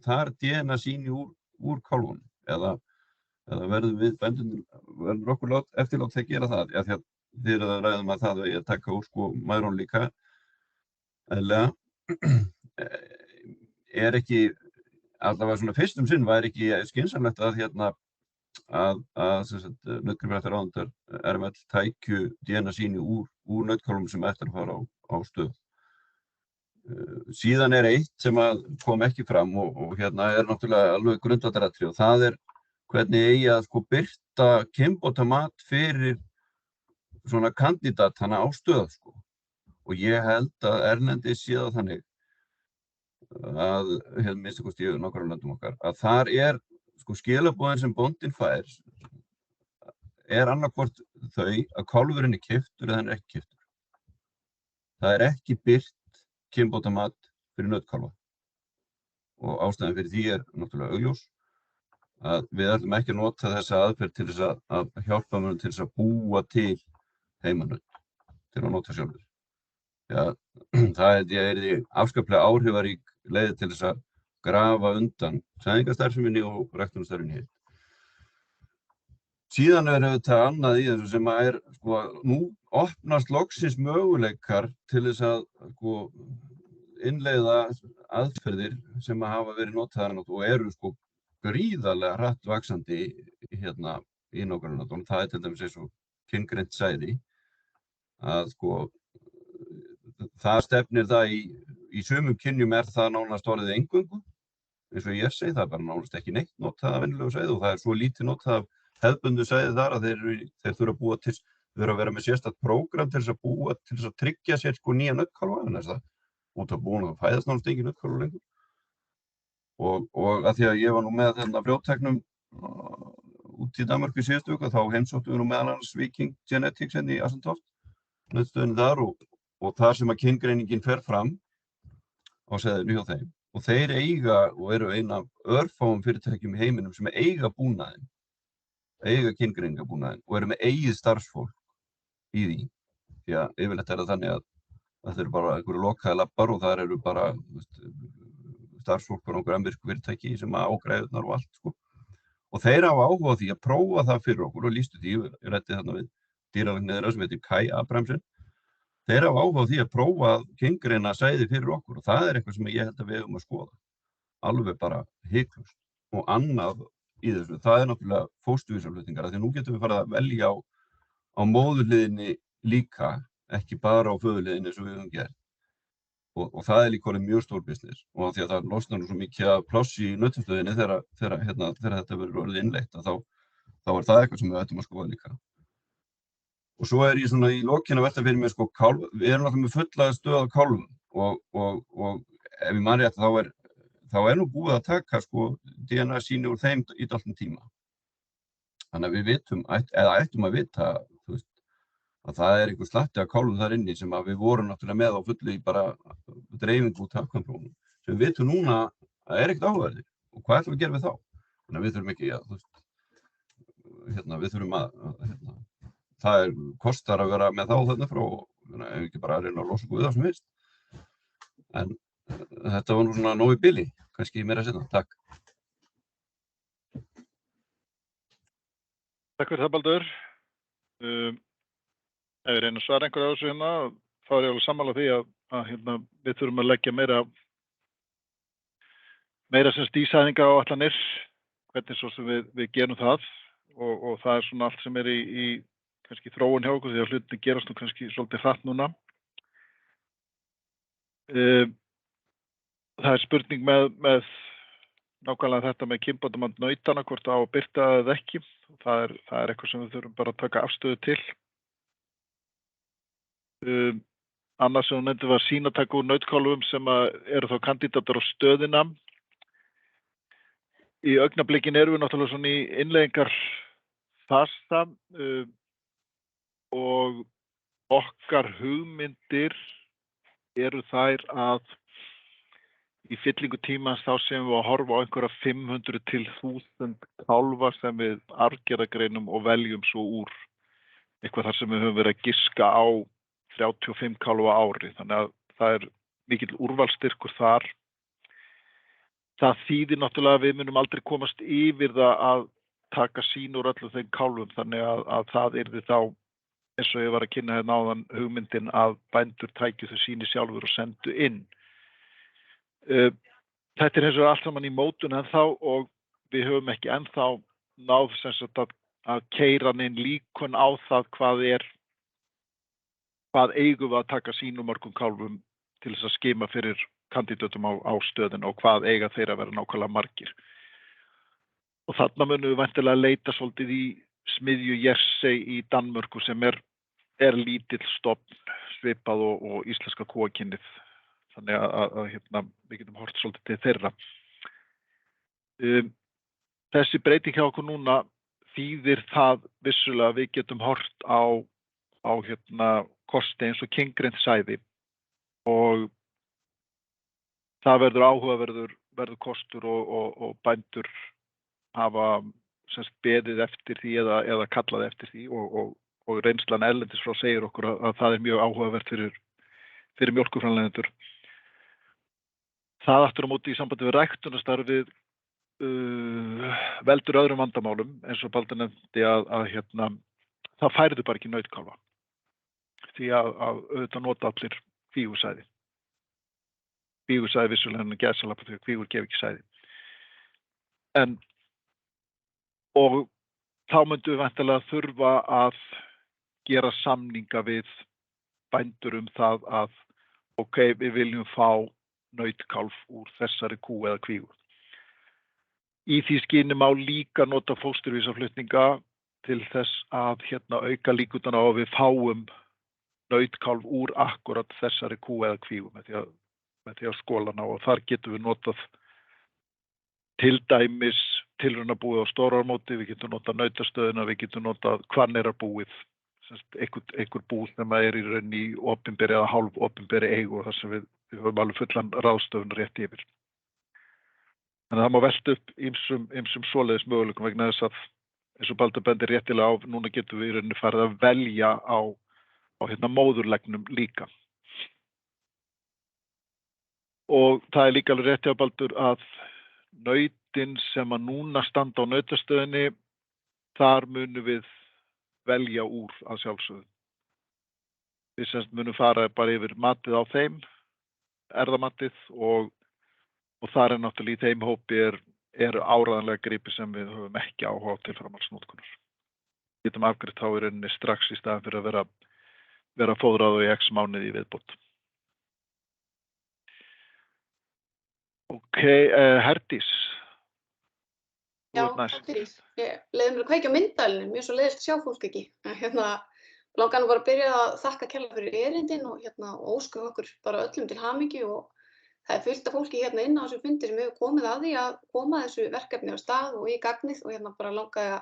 þar DNA sýni úr kálfunum, eða verður við bændunum, verður okkur eftirlát að gera það, því að þið að ræðum að það að taka úr mæðrún líka, eðlega, ekki allavega svona fyrstum sinn var ekki skynsamlegt að nautgriparæktarráðundar RML tækju DNA sýni úr nautkálfunum sem eftir að fara á stöð. Síðan eitt sem að kom ekki fram og náttúrulega alveg grundvallaratriði og það hvernig eigi að birta kynbótamat fyrir svona kandidatana á stöð og ég held að erlendis sé það þannig að minnst í nágrannalöndum okkar að þar skilaboðin sem bóndinn fær annarkvort þau að kálfurinn keyptur eða hann ekki keyptur. Það ekki birt kynbótamat fyrir nautkálfa og ástæðan fyrir því náttúrulega augljós að við ætlum ekki að nota þessa aðferð til þess að hjálpa mönnum til þess að búa til heimanaut til að nota sjálfur. Það yrði afskaplega áhrifarík leið til þess að grafa undan sæðingastarfseminni og ræktunarstarfseminni heild. Síðan auðvitað annað í þessu sem að nú opnast loksins möguleikar til þess að innleiða aðferðir sem að hafa verið notaðar og eru gríðarlega hratt vaxandi í nágrannalöndunum. Það til dæmis eins og kyngreint sæði að það stefnir það í sumum kynjum það nánast orðið eingöngu, eins og ég segi, það bara nánast ekki neitt notað af venjulegu sæði og það svo lítið notað af hefðbundnu sæði þar að þeir þurfa að vera með sérstakt prógram til þess að tryggja sér nýja nautkálfa, út af búin að fæðast nánast engin nautkálfa lengur. Og að því að ég var nú með frjótteknum út í Danmörku í síðustu viku, þá heimsóttum við nú meðal annars Viking Genetics í Assentoft, nautstöðinni þar og þar sem að kyngreiningin fer fram á sæðinu hjá þeim. Og þeir eiga og eru eina af örfáum fyrirtækjum í heiminum sem eiga búnaðinn, eiga kyngreiningabúnaðinn og eru með eigið starfsfólk í því. Því að yfirleitt það þannig að það eru bara einhverju lokaði labbar og þar eru bara starfsfólk og einhver amerísku fyrirtæki sem á græðurnar og allt. Og þeir hafa áhuga á því að prófa það fyrir okkur og lýstu því, ég ræddi þarna við dýralækni þeirra sem heitir Kai Abrahamsen. Þeir hafa áhuga á því að prófa að kyngreina sæði fyrir okkur og það eitthvað sem ég held að við eigum að skoða. Alveg bara hiklaust. Og annað í þessu, það náttúrulega fósturvísaflutningar, því nú getum við farið að velja á móðurliðinni líka, ekki bara á föðurliðinni eins og við höfum gert. Og það líka orðið mjög stór business og því að það losnar nú svo mikið af pláss í nautastöðinni þegar þetta verður orðið innleitt, þá það eitthvað sem við ættum að skoða líka. Og svo ég svona í lokin að velta fyrir mér sko kálf, við erum alltaf með fulla stöð af kálfum og ef ég man rétt þá nú búið að taka sko DNA sýni úr þeim í dálítinn tíma. Þannig að við vitum, eða ættum að vita, þú veist, að það einhver slatti af kálfum þar inni sem að við vorum náttúrulega með á fullu í bara dreifingu út hagkvæmdrónum, sem við vitum núna að ekkert áhugaverðir. Og hvað ætlum við að gera við þá? Þannig að við þurfum ekki að, þú veist, við þurfum að, það kostar að vera með þá þarna frá, ef ekki bara að reyna að losa okkur við það sem veist. En þetta var nú svona nóg í bili, kannski meira seinna. Takk. Takk fyrir það, Baldur. Ef ég reyna að svara einhverju á þessu hérna, þá ég alveg sammála því að við þurfum að leggja meira sem stísæðinga á allanir, hvernig svo sem við gerum það og það svona allt sem í kannski þróun hjá okkur því að hlutinni gerast nú kannski svolítið hratt núna. Það spurning með nákvæmlega þetta með kynbótamand nautana, hvort á að birta eða ekki. Það er eitthvað sem við þurfum bara að taka afstöðu til. Annars sem hún nefndi var sýnatak úr nautkálfum sem eru þá kandidatar á stöðina. Í augnablikin erum við náttúrulega svona í innleiðingar fasta og okkar hugmyndir eru þær að í fyllingu tímans þá sem við að horfa á einhverja 500 til 1000 kálfa sem við arfgerðargreinum og veljum svo úr eitthvað þar sem við höfum verið að giska á 35 kálfa á ári. Þannig að það er mikill úrvalsstyrkur þar. Það þýðir náttúrulega að við munum aldrei komast yfir það að taka sýni úr öllum þeim kálfum, þannig að það yrði þá, eins og ég var að kynna hérna áðan, hugmyndin að bændur tækju þau sýni sjálfur og sendu inn. Þetta hins vegar allt saman í mótun ennþá og við höfum ekki ennþá náð sem sagt að keyra inn líkun á það hvað eigum við að taka sýni úr mörgum kálfum til þess að skima fyrir kandidatum á stöðin og hvað eiga þeir að vera nákvæmlega margir. Og þarna munum við væntanlega leita svolítið í smiðju Jersey í Danmörku sem er lítill stofn svipað og íslenska kúakynnið. Þannig að við getum hort svolítið til þeirra. Þessi breyting hjá okkur núna þýðir það vissulega að við getum hort á kosti eins og kynggreint sæði og það verður áhugaverður kostur og bændur hafa beðið eftir því eða kallað eftir því og reynslan erlendis frá segir okkur að það er mjög áhugavert fyrir mjólkurframleiðendur. Það aftur á móti í sambandi við ræktunarstarfið veldur öðrum vandamálum eins og Baldur nefndi að það færðu bara ekki nautkálfa því að auðvitað nota allir kvígursæði. Kvígursæði vissulega en gæsalappa því að kvígur gef ekki sæði. Og þá myndum við væntanlega þurfa að gera samninga við bændur það að við viljum fá nautkálf úr þessari kú eða kvígu. Í því skyni má líka nota fósturvísaflutninga til þess að auka líkurnar á að við fáum nautkálf úr akkurat þessari kú eða kvígu með því að skóla hana og þar getum við notað til dæmis tilraunabúið á Stórármóti, við getum notað nautastöðina, við getum notað Hvanneyrarbúið, einhver bú sem í rauninni í opinberi eða hálf opinberi eigu og þar sem við höfum alveg fullan ráðstöfun rétt yfir. Þannig að það má velta upp ýmsum svoleiðis möguleikum vegna þess að eins og Baldur bendir réttilega á, núna getum við í rauninni farið að velja á móðurlegnum líka. Og það er líka alveg rétt hjá Baldur að nautin sem að núna standa á nautastöðinni, þar munum við velja úr að sjálfsögðu. Við munum fara bara yfir matið á þeim, erðamatið og þar er náttúrulega í þeim hópi eru áreiðanlega gripir sem við höfum ekki áhuga á til framhaldsnotkunar. Við getum afgreitt þá í rauninni strax í staðinn fyrir að vera fóðrað í x mánuði í viðbót. Herdís. Já, takk fyrir. Ég leiði mér að kveikja á myndalinu, mjög svo leiðist að sjá fólk ekki. langar nú bara að byrja að þakka kærlega fyrir erindin og og óska okkur bara öllum til hamingju og það er fullt af fólki hérna inn á þessum fundi sem hefur komið að því að koma þessu verkefni á stað og í gagnið og bara langaði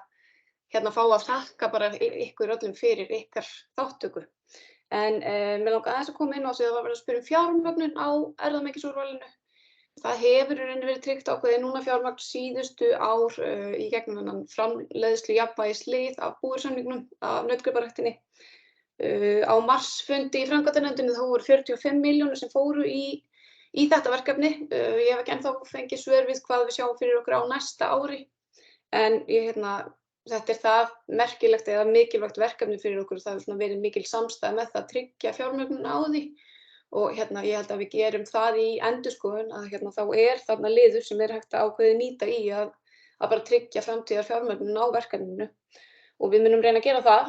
að fá að þakka bara ykkur öllum fyrir ykkar þáttöku. En mér langaði aðeins að koma inn á því að það var verið að spyrja fjármögnun á erfðamengisúrvalinu. Það hefur í rauninni verið tryggt ákveðið núna fjármagn síðustu ár í gegnum þennan framleiðslu jafnvægislið af búvörusamningnum af nautgriparæktinni. Á marsfundi í framkvæmdanefndinni þá voru 45 milljónir sem fóru í þetta verkefni. Ég hef ekki ennþá fengið svör við hvað við sjáum fyrir okkur á næsta ári. En þetta er það merkilegt eða mikilvægt verkefni fyrir okkur og það hefur verið mikil samstæða með það að tryggja fjármögnun á því. Og ég held að við gerum það í endurskoðun að þá er þarna liður sem er hægt að ákveðið nýta í að bara tryggja framtíðar fjármögnun á verkefninu og við munum reyna að gera það.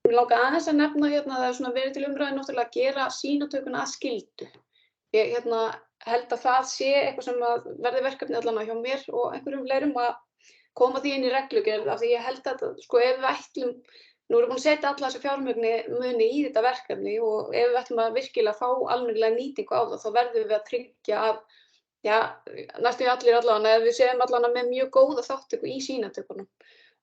Mér langar aðeins að nefna að það verið til umræðu náttúrulega að gera sýnatökuna að skyldu. Ég held að það sé eitthvað sem að verði verkefni allan hjá mér og einhverjum fleirum að koma því inn í reglugerð af því ég held að ef við ætlum nú erum við búin að setja alla þessi fjármuni í þetta verkefni og ef við ætlum að virkilega fá almennilega nýtingu á það þá verðum við að tryggja að næstum allir allavega ef við séum allavega með mjög góða þáttöku í sýnatökunum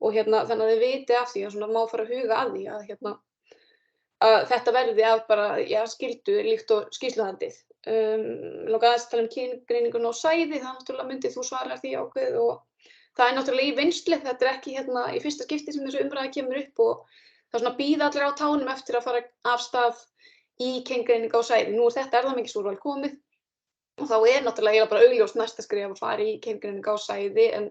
og þannig að þið viti af því að má fara að huga að því að þetta verði að bara skyldu líkt og skýrsluhaldið. Mig langar aðeins að tala um kyngreininguna á sæði, það náttúrulega myndi þú svara því ákveðið og það er náttúrulega í vinnslu, þetta er ekki í fyrsta skipti sem þessu umræða kemur upp og það bíða allir á tánum eftir að fara af stað í kyngreiningu á sæði. Nú er þetta erfðamengisúrval komið og þá er náttúrulega bara augljóst næsta skref að fara í kyngreiningu á sæði en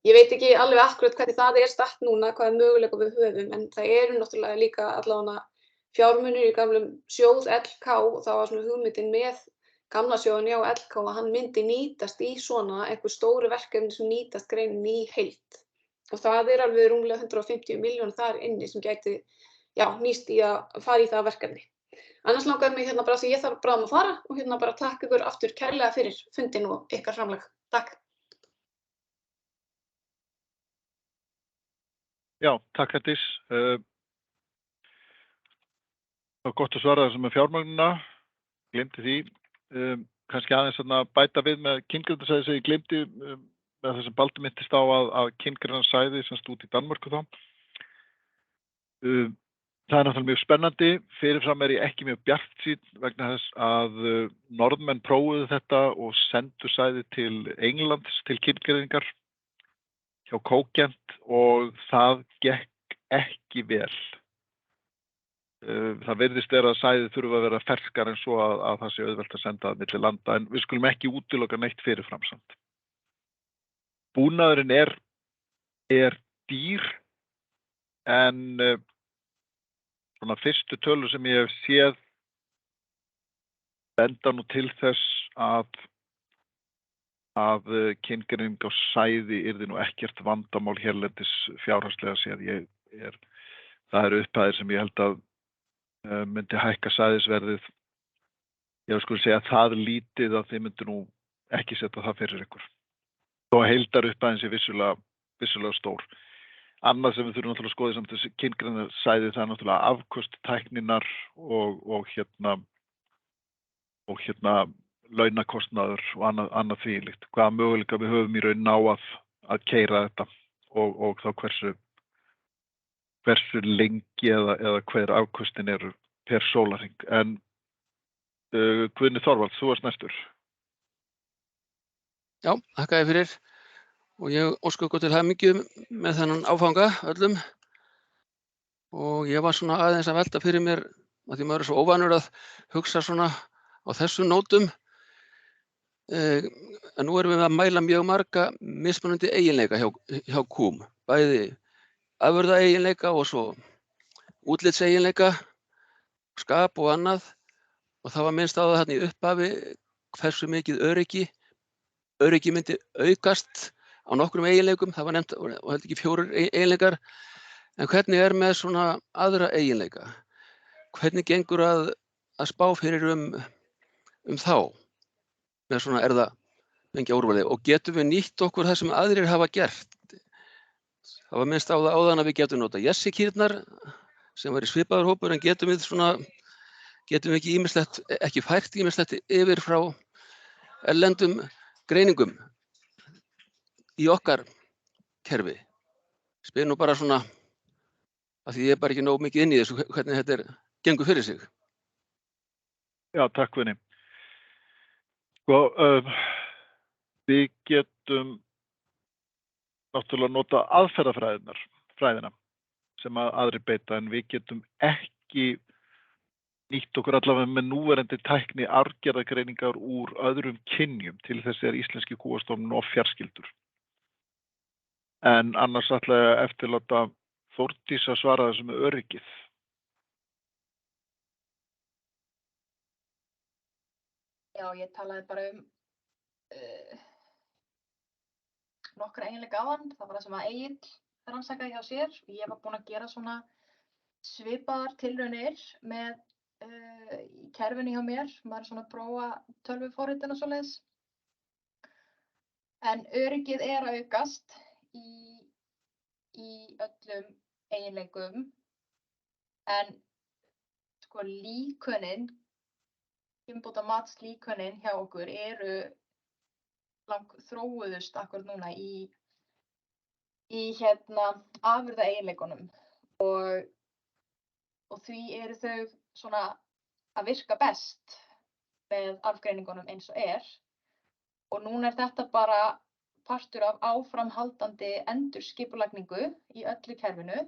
ég veit ekki alveg akkurat hvernig það er statt núna, hvaða möguleika við höfum en það eru náttúrulega líka allavega fjármunir í gamlum sjóð LK og það var hugmyndin með gamla sjóðan hjá LK að hann myndi nýtast í svona einhver stóru verkefni sem nýtast greinin í heild. Og það er alveg rúmlega 150 milljónir þar inni sem gæti nýst í að fara í það verkefni. Annars langaði mig bara því ég þarf bráðum að fara og bara takk ykkur aftur kærlega fyrir fundin og ykkar framlag. Takk. Já, takk Herdís. Það var gott að svara þessum með fjármögnuna, gleymdi því. Kannski aðeins bæta við með kyngreinarsæði sem ég gleymdi með þessum Baldur minntist á að kyngreinarsæði sem út í Danmörku þá. Það er náttúrulega mjög spennandi, fyrirfram er ég ekki mjög bjartsýnn vegna þess að Norðmenn prófuðu þetta og sendu sæði til Englands til kyngreiningar hjá Kókent og það gekk ekki vel. Það virðist að sæðið þurfa að vera ferskar en svo að það sé auðvelt að senda það milli landa en við skulum ekki útiloka neitt fyrirfram samt. Búnaðurinn er dýr en svona fyrstu tölur sem ég hef séð benda nú til þess að kyngreining á sæði yrði nú ekkert vandamál hérlendis fjárhagslega séð. Það eru upphæðir sem ég held að myndi hækka sæðisverðið. Ég skulle segja að það lítið að þið myndi nú ekki setja það fyrir ykkur. Þó að heildarupphæðin sé vissulega stór. Annað sem við þurfum náttúrulega að skoða samt þessi kyngreinarsæði það er náttúrulega afköst tækninnar og launakostnaður og annað þvílíkt. Hvaða möguleika við höfum í raun ná að keyra þetta og þá hversu lengi eða hver afköstin eru per sólarhring. En Guðni Þorvalds, þú varst næstur. Já, þakka þér fyrir og ég óska ykkur til hamingju með þennan áfanga öllum og ég var svona aðeins að velta fyrir mér að því maður er svo óvanur að hugsa svona á þessum nótum en nú erum við að mæla mjög marga mismunandi eiginleika hjá kúm, bæði afurðaeiginleika og svo útlitseiginleika, skap og annað og það var minnst á það þarna í upphafi hversu mikið öryggi myndi aukast á nokkrum eiginleikum, það var nefnt og held ekki 4 eiginleikar en hvernig er með svona aðra eiginleika? Hvernig gengur að spá fyrir þá með svona erfðamengja úrvali og getum við nýtt okkur það sem aðrir hafa gert? Það var minnst á það áðan að við getum nota jessikýrnar sem væri svipaður hópur en getum við ekki fært ýmislegt yfir frá erlendum greiningum í okkar kerfi. Spyr nú bara svona af því ég er bara ekki nógu mikið inn í þessu hvernig þetta gengur fyrir sig. Já, takk Guðni. Við getum náttúrulega nota aðferðafræðina sem aðrir beita en við getum ekki nýtt okkur allavega með núverandi tækni arfgerðargreiningar úr öðrum kynjum til þess íslenski kúastofninn of fjarskyldur. En annars ætla ég að eftirláta Þórdís að svara þessu með öryggið. Já, ég talaði bara nokkra eiginleika áðan. Það var það sem að Egill rannsakaði hjá sér. Ég var búin að gera svona svipaðar tilraunir með í kerfinu hjá mér. Maður svona að prófa tölvuforritin og svoleiðis. En öryggið að aukast í öllum eiginleikum. En sko líkönin, kynbótamatsslíkönin hjá okkur eru langþróuðust akkur núna í afurðaeiginleikunum og því eru þau svona að virka best með arfgreiningunum eins og og núna þetta bara partur af áframhaldandi endurskipulagningu í öllu kerfinu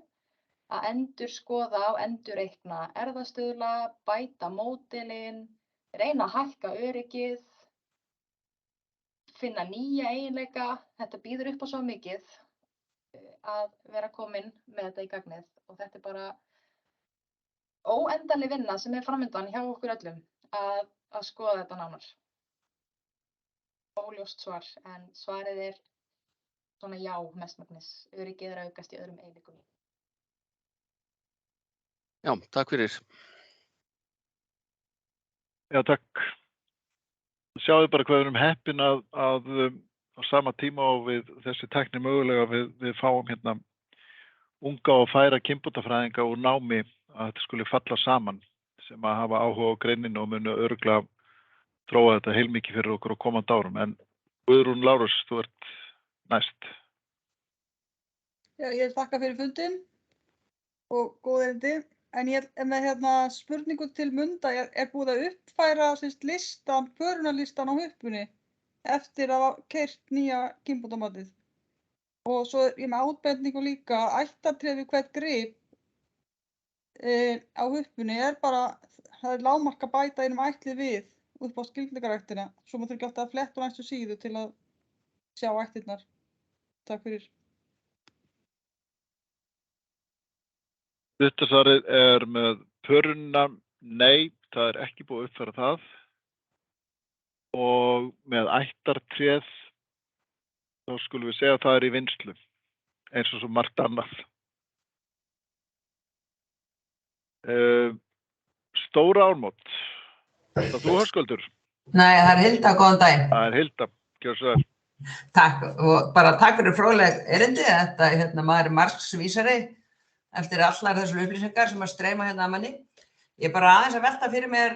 að endurskoða og endurreikna erfðastuðla, bæta módelin, reyna að hækka öryggið, finna nýja eiginleika. Þetta býður upp á svo mikið að vera komin með þetta í gagnið og þetta bara óendanleg vinna sem framundan hjá okkur öllum að skoða þetta nánar. Óljóst svar, en svarið svona já mestmegnis. Öryggið að aukast í öðrum eiginleikum. Já, takk fyrir. Já, takk. Sjáðu bara hvað við erum heppin að á sama tíma og við þessi tækni mögulega við fáum hérna unga og færa kynbótafræðinga úr námi að þetta skuli falla saman sem að hafa áhuga á greininu og munu örugglega þróa þetta heilmikið fyrir okkur á komandi árum. En Guðrún Lárus, þú ert næst. Já, ég þakka fyrir fundinn og góð erindi. En ég með spurningu til Munda, búið að uppfæra listan, förunarlistan á huppunni eftir að hafa keyrt nýja kynbótamatið. Og svo ég með átbendingu líka, ættartré við hvert grip á huppunni það lágmark að bæta einum ætli við upp á skildingaræktina. Svo maður þurfi ekki alltaf að fletta á næstu síðu til að sjá ættirnar. Takk fyrir. Stuttasvarið með pöruna, nei, það ekki búið að uppfæra það. Og með ættartréð, þá skulum við segja að það í vinnslu, eins og svo margt annað. Stóra ármót. Það þú Höskuldur? Nei, það Hilda, góðan daginn. Það Hilda, gjörðu svo vel. Takk, og bara takk fyrir fróðleg erindi. Þetta, maður margsvísari eftir allar þessar upplýsingar sem að streyma hérna að manni. Ég bara aðeins að velta fyrir mér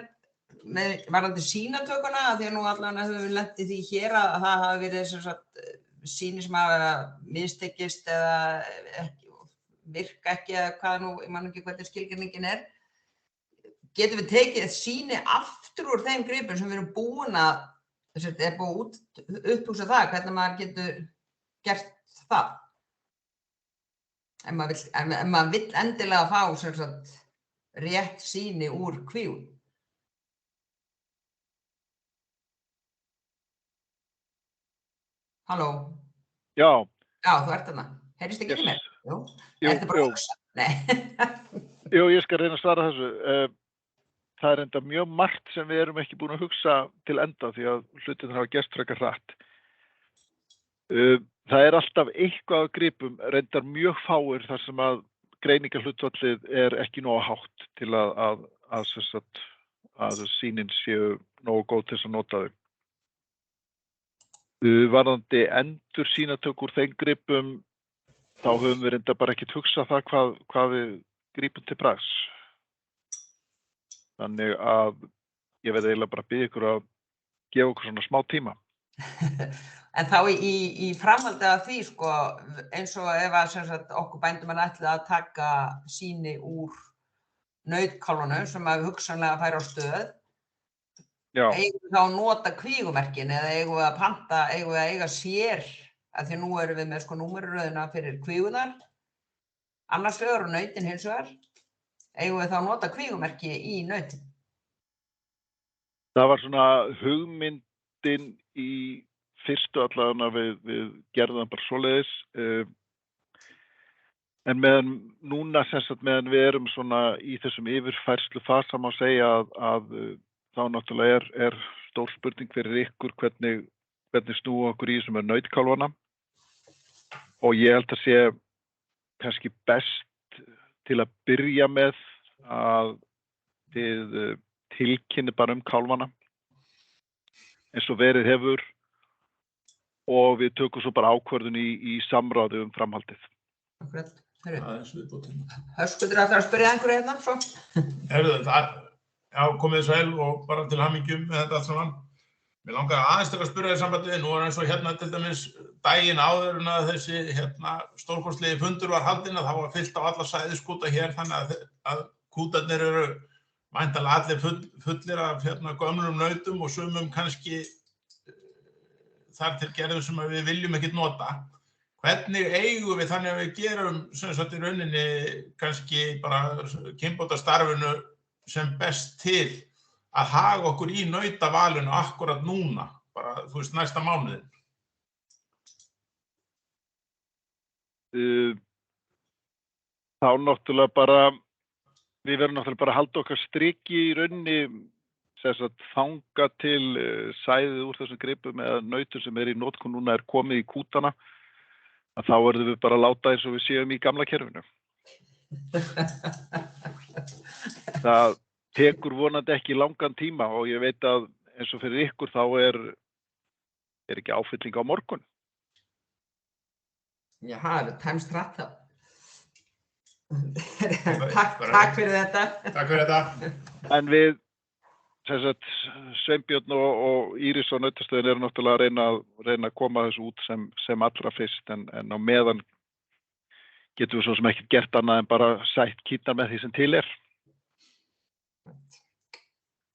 með varðandi sýnatökuna, af því að nú allavega höfum við lent í því hér að það hafi verið sýni sem hafa mistekist eða virka ekki eða hvað nú, ég man ekki hvernig skilgreiningin Getum við tekið sýni aftur úr þeim gripum sem við erum búin að, búið upphugsa það, hvernig maður getur gert það? Ef maður vill endilega fá rétt sýni úr kvíum. Halló? Já. Já, þú ert þarna. Heyrist ekki í mér? Jú. Ertu bara að hugsa? Nei. Jú, ég skal reyna að svara þessu. Það enda mjög margt sem við erum ekki búin að hugsa til enda því að hlutirnir hafa gerst frekar hratt. Það alltaf eitthvað af gripum, reyndar mjög fáir þar sem að greiningarhlutfallið ekki nógu hátt til að sýnin séu nógu góð til þess að nota þau. Varðandi endur sýnatöku úr þeim gripum, þá höfum við reyndar bara ekkert hugsað það hvað við grípum til bragðs. Þannig að ég verði eiginlega bara að biðja ykkur að gefa okkur svona smá tíma. En þá í framhaldi af því, sko, eins og ef að sem sagt, okkur bændumenn ætli að taka sýni úr nautkálfunum sem að hugsanlega færi á stöð, Já. eigum við þá að nota kvígumerkin eða eigum við að panta, eigum við að eiga sér, af því nú erum við með sko númeraröðina fyrir kvígunar, annars vegar og nautin hins vegar, eigum við þá að nota kvígumerki í nautin. Það var svona hugmyndin í fyrstu allavega við gerðum það bara svoleiðis. En meðan núna sem sagt meðan við erum svona í þessum yfirfærslu fasa má segja að þá náttúrulega er stór spurning fyrir ykkur hvernig snúum okkur í þessum nautkálfana. Og ég held að sé kannski best til að byrja með að þið tilkynni bara kálfana eins og verið hefur og við tökum svo bara ákvörðun í samráði framhaldið. Akkurat. Höskuldur ætlar að spyrja einhverju hérna svo. Já, komið þið sæl og bara til hamingju með þetta allt saman. Mér langar aðeins til að spyrja þér sambandið, nú eins og hérna til dæmis daginn áður en að þessi stórkostlegi fundur var haldinn að það var fyllt á alla sæðiskúta hér þannig að kútarnir eru væntanlega allir fullir af gömlum nautum og sumum kannski þar til gerðum sem við viljum ekkert nota. Hvernig eigum við þannig að við gerum sem sagt í rauninni kannski bara kynbótastarfinu sem best til að haga okkur í nautavalinu akkurat núna, bara þú veist næsta mánuðin? Þá náttúrulega bara, við verðum náttúrulega bara að halda okkar striki í rauninni sem sagt þanga til sæðið úr þessum gripum eða nautur sem í notkun núna komið í kútana, að þá verðum við bara að láta eins og við séum í gamla kerfinu. Það tekur vonandi ekki langan tíma og ég veit að eins og fyrir ykkur þá er ekki áfylling á morgun. Já, það tæmst hratt þá. Takk fyrir þetta. Takk fyrir þetta. En við, sem sagt, Sveinbjörn og Íris á nautastöðin eru náttúrulega að reyna að koma þessu út sem allra fyrst en á meðan getum við svo sem ekkert gert annað en bara sætt kýrnar með því sem til er.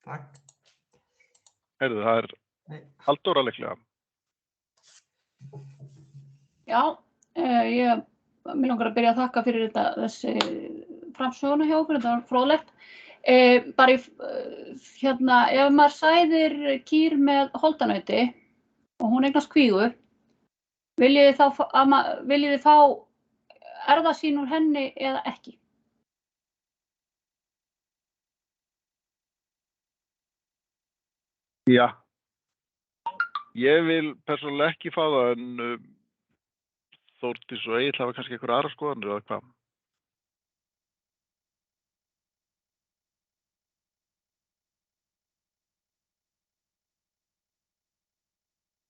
Takk. Heyrðu, það er Halldóra líklega. Já, mér langar að byrja að þakka fyrir þessi framsöguna hjá okkur, þetta var fróðlegt. Bara ef maður sæðir kýr með holdanauti og hún eignast kvígu, viljið þið fá erfðasýn úr henni eða ekki? Já, ég vil persónulega ekki fá það en Þórdís og Egill hafa kannski einhverjar aðrar skoðanir eða hvað?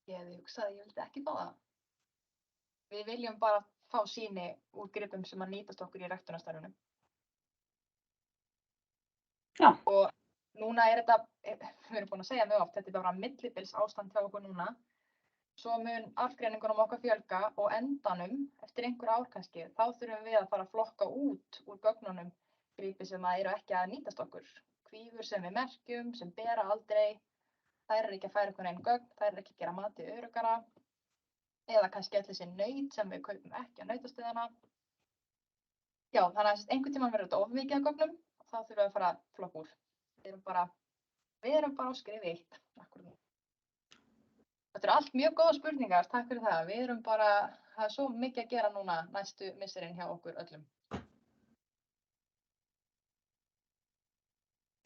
Ég hefði hugsað að ég vildi ekki fá það. Við viljum bara fá sýni úr gripum sem að nýtast okkur í ræktunarstarfinu. Já. Og núna þetta, við erum búin að segja mjög oft, þetta er bara millibils ástand hjá okkur núna. Svo mun arfgreiningunum okkar fjölga og endanum, eftir einhver ár kannski, þá þurfum við að fara að flokka út úr gögnunum gripi sem að eru ekki að nýtast okkur. Kvígur sem við merkjum, sem bera aldrei, þær eru ekki að færa okkur einn gögn, þær eru ekki að gera matið öruggara, eða kannski allir þessi naut sem við kaupum ekki á nautastöðina. Já, þannig að einhvern tímann verður þetta of mikið af gögnum og þá þurfum við að fara að flokka úr. Við erum bara á skrifi 1. Þetta eru allt mjög góða spurningar, takk fyrir það. Við erum bara, það er svo mikið að gera núna næstu misserin hjá okkur öllum.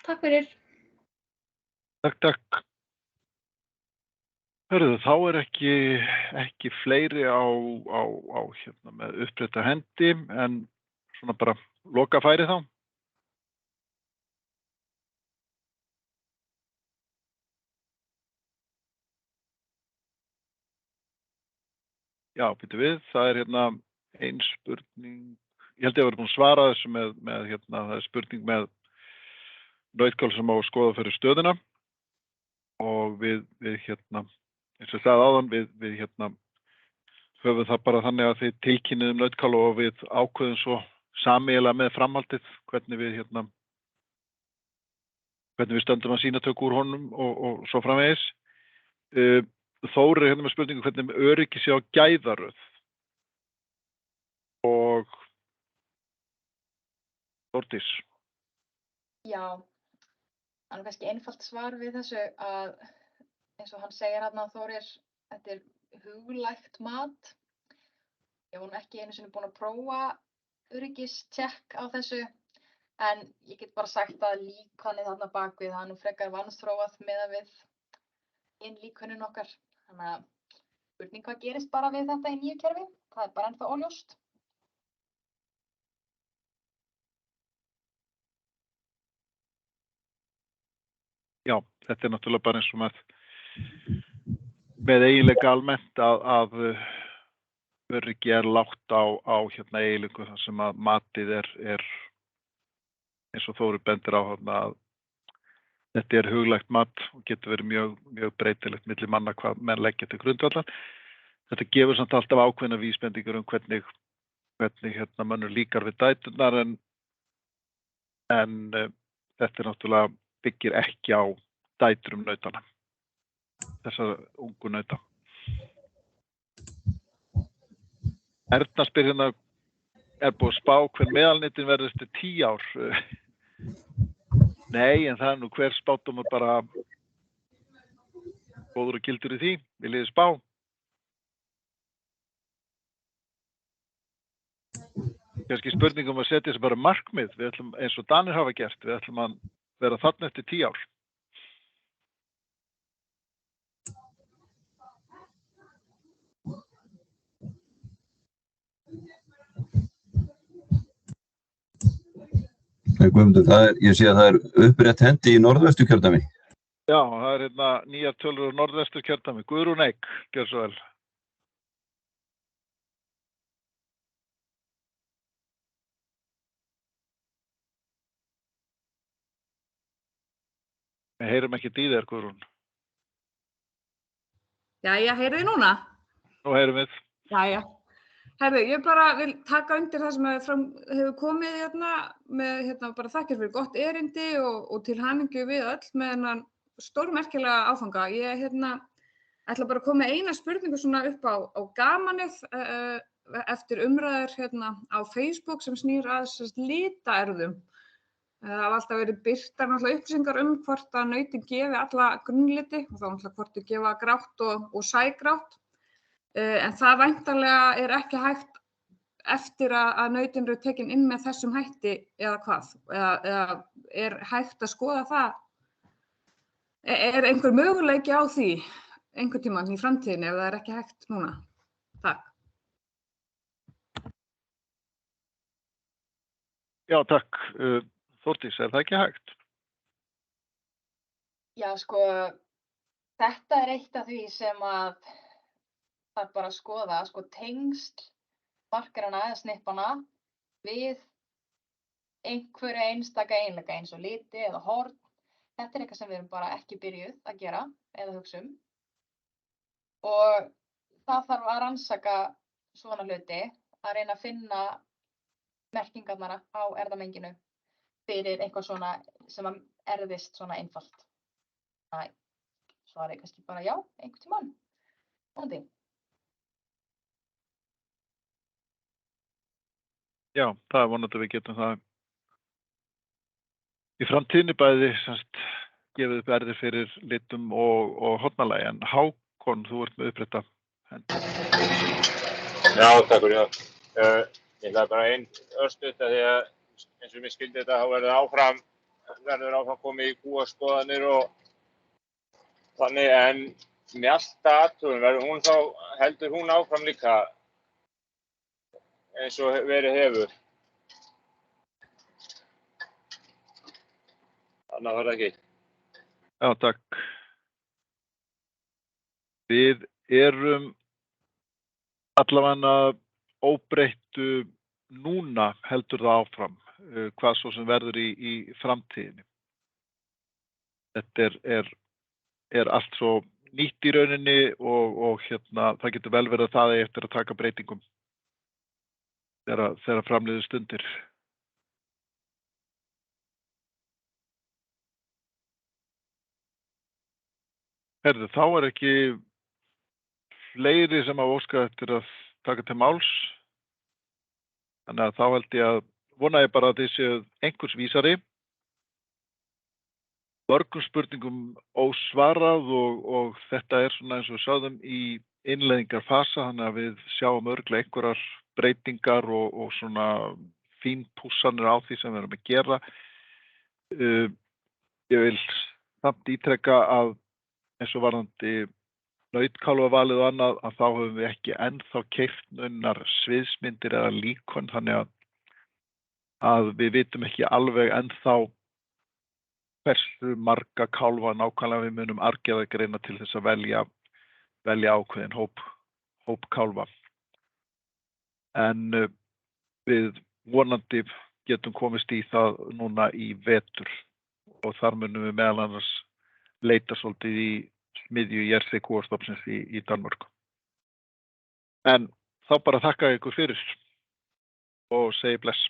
Takk fyrir. Takk. Hörðu, þá er ekki fleiri á hérna með upprétta hendi en svona bara lokafæri þá. Já, býtum við, það er hérna ein spurning ég held ég að vera búin að svara þessu með það er spurning með nautkál sem á að skoða fyrir stöðuna og við eins og sagði áðan, við höfum það bara þannig að þið tilkynnið nautkál og við ákveðum svo sameiginlega með framhaldið hvernig við stöndum að sýnatöku úr honum og svo framvegis. Þórir með spurningu hvernig öryggi sé á gæðaröð og Þórdís. Já, það er kannski einfalt svar við þessu að eins og hann segir hérna Þórir, þetta huglægt mat. Ég var ekki einu sinni búin að prófa öryggistjekk á þessu, en ég get bara sagt að líkanið þarna bakvið, það er frekar vanþróað miðað við líkönin okkar. Þannig að spurning hvað gerist bara við þetta í nýju kerfi, það er bara ennþá óljóst. Já, þetta náttúrulega bara eins og með eiginleika almennt að öryggi lágt á eiginleiku þar sem að matið er eins og Þórir bendir á að þetta huglægt mat og getur verið mjög breytilegt milli manna hvað menn leggja til grundvallar. Þetta gefur samt alltaf ákveðna vísbendingar hvernig mönnum líkar við dæturnar en þetta náttúrulega byggir ekki á dætrum nautana, þessar ungu nauta. Erna spyr hérna, búið að spá hver meðalnitin verður eftir 10 ár? Nei, en það nú hver spádómur bara góður og gildur í því, viljið þið spá? Kannski spurningum að setja þessu bara markmið, við ætlum eins og Danir hafa gert, við ætlum að vera þarna eftir 10 ár. Guðmundur, ég sé að það upprétt hendi í Norðvesturkjördæmi. Já, það nýjar tölur á Norðvesturkjördæmi. Guðrún Eik, gjör svo vel. Við heyrum ekkert í þér, Guðrún. Jæja, heyrðu þið núna? Nú heyrum við. Jæja. Herðu, ég bara vil taka undir það sem hefur komið hérna með bara þakkir fyrir gott erindi og til hamingju við öll með þennan stórmerkilega áfanga. Ég ætla bara að koma með eina spurningu svona upp á gamanið eftir umræður á Facebook sem snýr að litaerfðum. Það hafa alltaf verið birtar upplýsingar hvort að nautin gefi alla grunnliti og þá hvort þau gefa grátt og sægrátt. En það væntanlega ekki hægt eftir að nautin eru tekin inn með þessum hætti eða hvað? Eða hægt að skoða það? Einhver möguleiki á því einhvern tímann í framtíðinni ef það ekki hægt núna? Takk. Já, takk. Þórdís, það ekki hægt? Já, sko, þetta eitt af því sem að það er bara að skoða, tengsl markarana eða snippana við einhverju einstaka eiginleika eins og liti eða horn. Þetta eitthvað sem við erum bara ekki byrjuð að gera eða hugsa um. Og það þarf að rannsaka svona hluti, að reyna að finna merkingarnar á erfðamenginu fyrir eitthvað svona sem erfist svona einfalt. Næ, svarið kannski bara já, einhvern tímann. Vonandi. Já, það er vonandi að við getum það í framtíðinni bæði gefið upp erfðir fyrir litum og hornalagi. En Hákon, þú ert með upprétta hendi. Já, takk fyrir það. Ég ætla bara einn örstutt að því að eins og mér skildi þetta, þá verður áfram komið í kúaskoðanir og þannig, en mjaltaathugun, heldur hún áfram líka eins og verið hefur. Þannig að það ekki. Já, takk. Við erum allavega óbreyttu núna heldur það áfram, hvað svo sem verður í framtíðinni. Þetta er allt svo nýtt í rauninni og það getur vel verið að það eigi eftir að taka breytingum þegar framliðu stundir. Herðu, þá ekki fleiri sem hafa óskað eftir að taka til máls. Þannig að þá held ég að vona ég bara að þið séu einhvers vísari. Mörgum spurningum ósvarað og þetta er svona eins og við sáðum í innleiðingarfasa, þannig að við sjáum örugglega einhverjar breytingar og svona fínpússanir á því sem við erum að gera. Ég vil samt ítreka að eins og varðandi nautkálfavalið og annað, að þá höfum við ekki ennþá keypt neinar sviðsmyndir eða líkön, þannig að við vitum ekki alveg ennþá hversu marga kálfa nákvæmlega við munum arfgerðargreina til þess að velja ákveðinn hóp kálfa. En við vonandi getum komist í það núna í vetur og þar munum við meðal annars leita svolítið í smiðju Jersey-kúastofnsins í Danmörku. En þá bara þakka ykkur fyrir og segi bless.